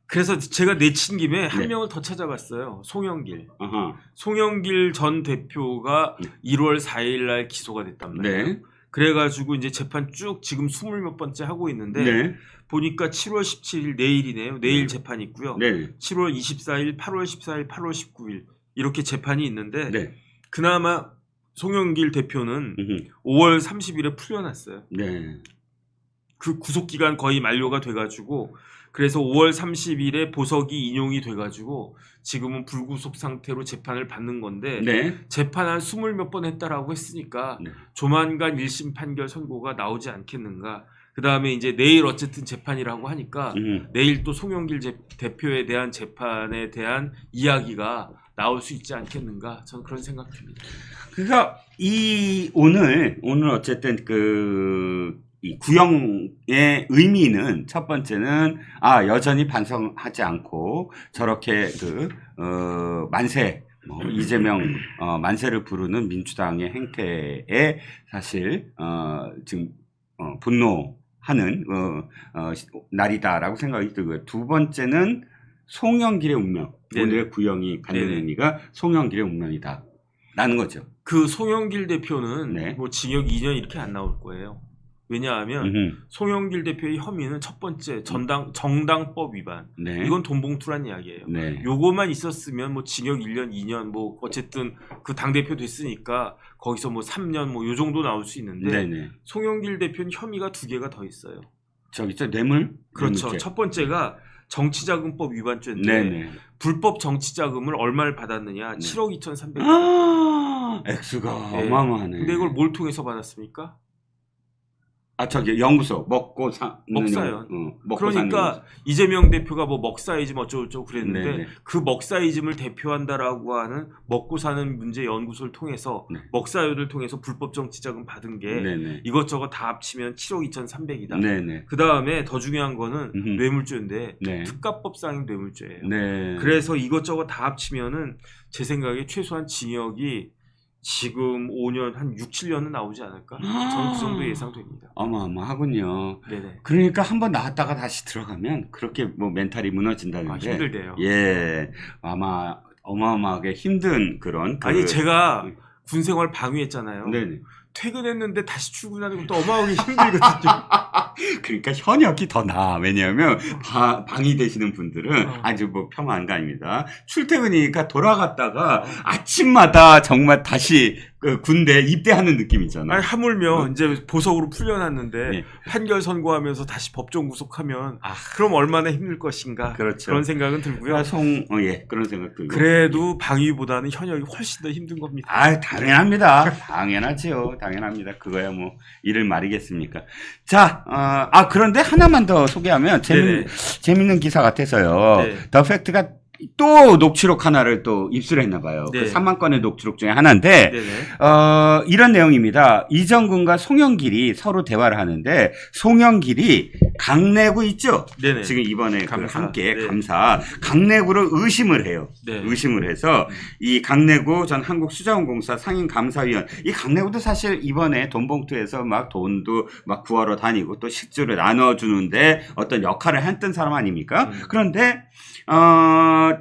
D: 그래서 제가 내친 김에 한
C: 네.
D: 명을 더 찾아봤어요. 송영길.
C: 아하.
D: 송영길 전 대표가
C: 네.
D: 1월 4일 날 기소가 됐단 말이에요.
C: 네.
D: 그래가지고 이제 재판 쭉 지금 20몇 번째 하고 있는데
C: 네.
D: 보니까 7월 17일 내일이네요. 내일 재판이 있고요.
C: 네.
D: 7월 24일, 8월 14일, 8월 19일 이렇게 재판이 있는데
C: 네.
D: 그나마 송영길 대표는
C: 음흠.
D: 5월 30일에 풀려났어요.
C: 네.
D: 그 구속기간 거의 만료가 돼가지고 그래서 5월 30일에 보석이 인용이 돼가지고 지금은 불구속 상태로 재판을 받는 건데
C: 네.
D: 재판 한 20몇 번 했다라고 했으니까
C: 네.
D: 조만간 1심 판결 선고가 나오지 않겠는가. 그 다음에 이제 내일 어쨌든 재판이라고 하니까 내일 또 송영길 대표에 대한 재판에 대한 이야기가 나올 수 있지 않겠는가. 저는 그런 생각입니다.
C: 그러니까 오늘 어쨌든 이 구형의 의미는 첫 번째는 여전히 반성하지 않고 저렇게 만세 이재명 만세를 부르는 민주당의 행태에 사실 지금 분노하는 날이다라고 생각이 들고요. 두 번째는 송영길의 운명.
D: 네네.
C: 오늘의 구형이 갖는
D: 네네.
C: 의미가 송영길의 운명이다라는 거죠.
D: 그 송영길 대표는
C: 네.
D: 뭐 징역 2년 이렇게 안 나올 거예요. 왜냐하면 송영길 대표의 혐의는 첫 번째 정당법 위반.
C: 네.
D: 이건 돈봉투란 이야기예요.
C: 네.
D: 요거만 있었으면 뭐 징역 1년, 2년 뭐 어쨌든 그 당대표 됐으니까 거기서 뭐 3년 뭐 요 정도 나올 수 있는데
C: 네네.
D: 송영길 대표는 혐의가 2개가 더 있어요.
C: 저기 있죠, 뇌물?
D: 그렇죠.
C: 뇌물죄.
D: 첫 번째가 정치자금법 위반죄인데
C: 네네.
D: 불법 정치자금을 얼마를 받았느냐?
C: 네.
D: 7억 2,300만.
C: 액수가
D: 네.
C: 어마어마하네.
D: 근데 이걸 뭘 통해서 받았습니까?
C: 저기 연구소 먹고
D: 먹사연.
C: 먹고
D: 그러니까 이재명 대표가 뭐 먹사이즘 어쩌고저쩌고 그랬는데
C: 네네.
D: 그 먹사이즘을 대표한다라고 하는 먹고 사는 문제 연구소를 통해서
C: 네.
D: 먹사요를 통해서 불법 정치자금 받은 게
C: 네네.
D: 이것저것 다 합치면 7억 2,300이다.
C: 네네.
D: 그 다음에 더 중요한 거는
C: 음흠.
D: 뇌물죄인데
C: 네.
D: 특가법상의 뇌물죄예요.
C: 네.
D: 그래서 이것저것 다 합치면은 제 생각에 최소한 징역이 지금 5년 한 6, 7년은 나오지 않을까? 저는 그 정도 예상됩니다.
C: 어마어마하군요.
D: 네네.
C: 그러니까 한번 나왔다가 다시 들어가면 그렇게 뭐 멘탈이 무너진다는데.
D: 힘들대요.
C: 예. 아마 어마어마하게 힘든 그런.
D: 아니 제가 군 생활 방위했잖아요.
C: 네네.
D: 퇴근했는데 다시 출근하는 것도 어마어마하게 힘들거든요.
C: 그러니까 현역이 더 나아. 왜냐하면 방위되시는 분들은 아주 뭐 폄하한 거 아닙니다. 출퇴근이니까 돌아갔다가 아침마다 정말 다시 그 군대 입대하는 느낌이잖아요.
D: 아니 하물며 이제 보석으로 풀려났는데
C: 네.
D: 판결 선고하면서 다시 법정 구속하면 그럼 얼마나 힘들 것인가.
C: 그렇죠.
D: 그런 생각은 들고요.
C: 예, 그런 생각 들고.
D: 그래도 방위보다는 현역이 훨씬 더 힘든 겁니다.
C: 당연합니다. 당연하지요. 당연합니다. 그거야 뭐 이를 말이겠습니까. 자, 그런데 하나만 더 소개하면 재밌는 기사 같아서요.
D: 네.
C: 더 팩트가 또 녹취록 하나를 또 입수를 했나 봐요.
D: 네.
C: 그 3만 건의 녹취록 중에 하나인데
D: 네네.
C: 이런 내용입니다. 이정근과 송영길이 서로 대화를 하는데 송영길이 강내구 있죠?
D: 네네.
C: 지금 이번에
D: 감사.
C: 함께
D: 네.
C: 감사 강내구를 의심을 해요.
D: 네.
C: 의심을 해서 이 강내구 전 한국수자원공사 상임감사위원 이 강내구도 사실 이번에 돈봉투에서 막 돈도 막 구하러 다니고 또 식주를 나눠주는데 어떤 역할을 했던 사람 아닙니까? 그런데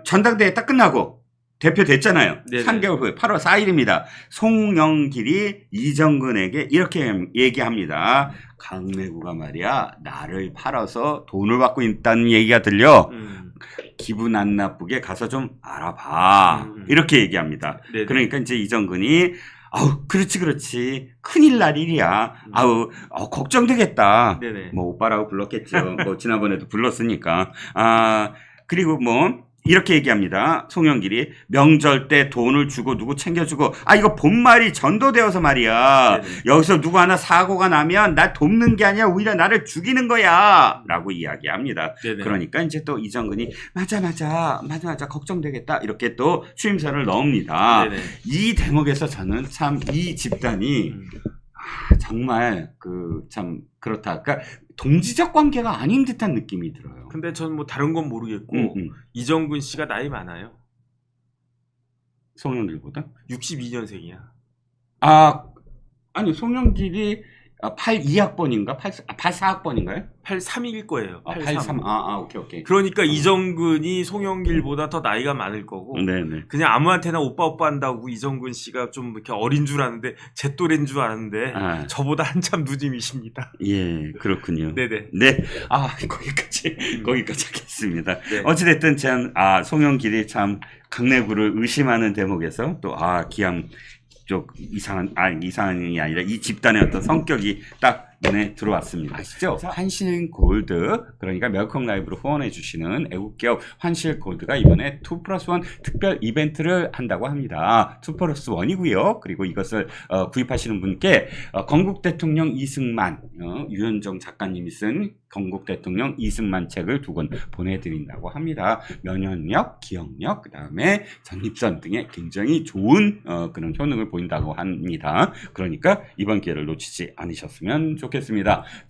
C: 전당대회 딱 끝나고 대표 됐잖아요.
D: 네네.
C: 3개월 후에 8월 4일입니다. 송영길이 이정근에게 이렇게 얘기합니다. 강내구가 말이야 나를 팔아서 돈을 받고 있다는 얘기가 들려. 기분 안 나쁘게 가서 좀 알아봐. 이렇게 얘기합니다.
D: 네네.
C: 그러니까 이제 이정근이 그렇지. 큰일 날 일이야. 걱정되겠다.
D: 네네.
C: 뭐 오빠라고 불렀겠죠. 뭐 지난번에도 불렀으니까. 그리고 뭐 이렇게 얘기합니다. 송영길이 명절 때 돈을 주고 누구 챙겨주고 이거 본말이 전도되어서 말이야.
D: 네네.
C: 여기서 누구 하나 사고가 나면 나 돕는 게 아니야. 오히려 나를 죽이는 거야. 라고 이야기합니다.
D: 네네.
C: 그러니까 이제 또 이정근이 맞아 걱정되겠다. 이렇게 또 추임새를 넣습니다.
D: 네네.
C: 이 대목에서 저는 참 이 집단이 정말 참 그렇다. 그러니까 동지적 관계가 아닌 듯한 느낌이 들어요.
D: 근데 전 뭐 다른 건 모르겠고 이정근 씨가 나이 많아요.
C: 송영길보다?
D: 62년생이야.
C: 아, 아니 송영길이 82학번인가? 84학번인가요?
D: 83일 거예요.
C: 83. 오케이.
D: 그러니까 이정근이 송영길보다 더 나이가 많을 거고
C: 네네.
D: 그냥 아무한테나 오빠 한다고 이정근 씨가 좀 이렇게 어린 줄 아는데 제 또래인 줄 아는데
C: 아,
D: 저보다 한참 누님이십니다.
C: 예, 그렇군요.
D: 네네.
C: 네. 거기까지 하겠습니다.
D: 네.
C: 어찌됐든 송영길이 참 강내구를 의심하는 대목에서 또 기암 쪽 이상한이 아니라 이 집단의 어떤 성격이 딱 눈에 들어왔습니다. 아시죠? 환실골드, 그러니까 멜컴 라이브로 후원해 주시는 애국기업 환실골드가 이번에 2+1 특별 이벤트를 한다고 합니다. 2+1이고요. 그리고 이것을 구입하시는 분께 건국 대통령 이승만, 유현정 작가님이 쓴 건국 대통령 이승만 책을 2권 보내드린다고 합니다. 면역력, 기억력, 그 다음에 전립선 등의 굉장히 좋은 그런 효능을 보인다고 합니다. 그러니까 이번 기회를 놓치지 않으셨으면 좋겠습니다.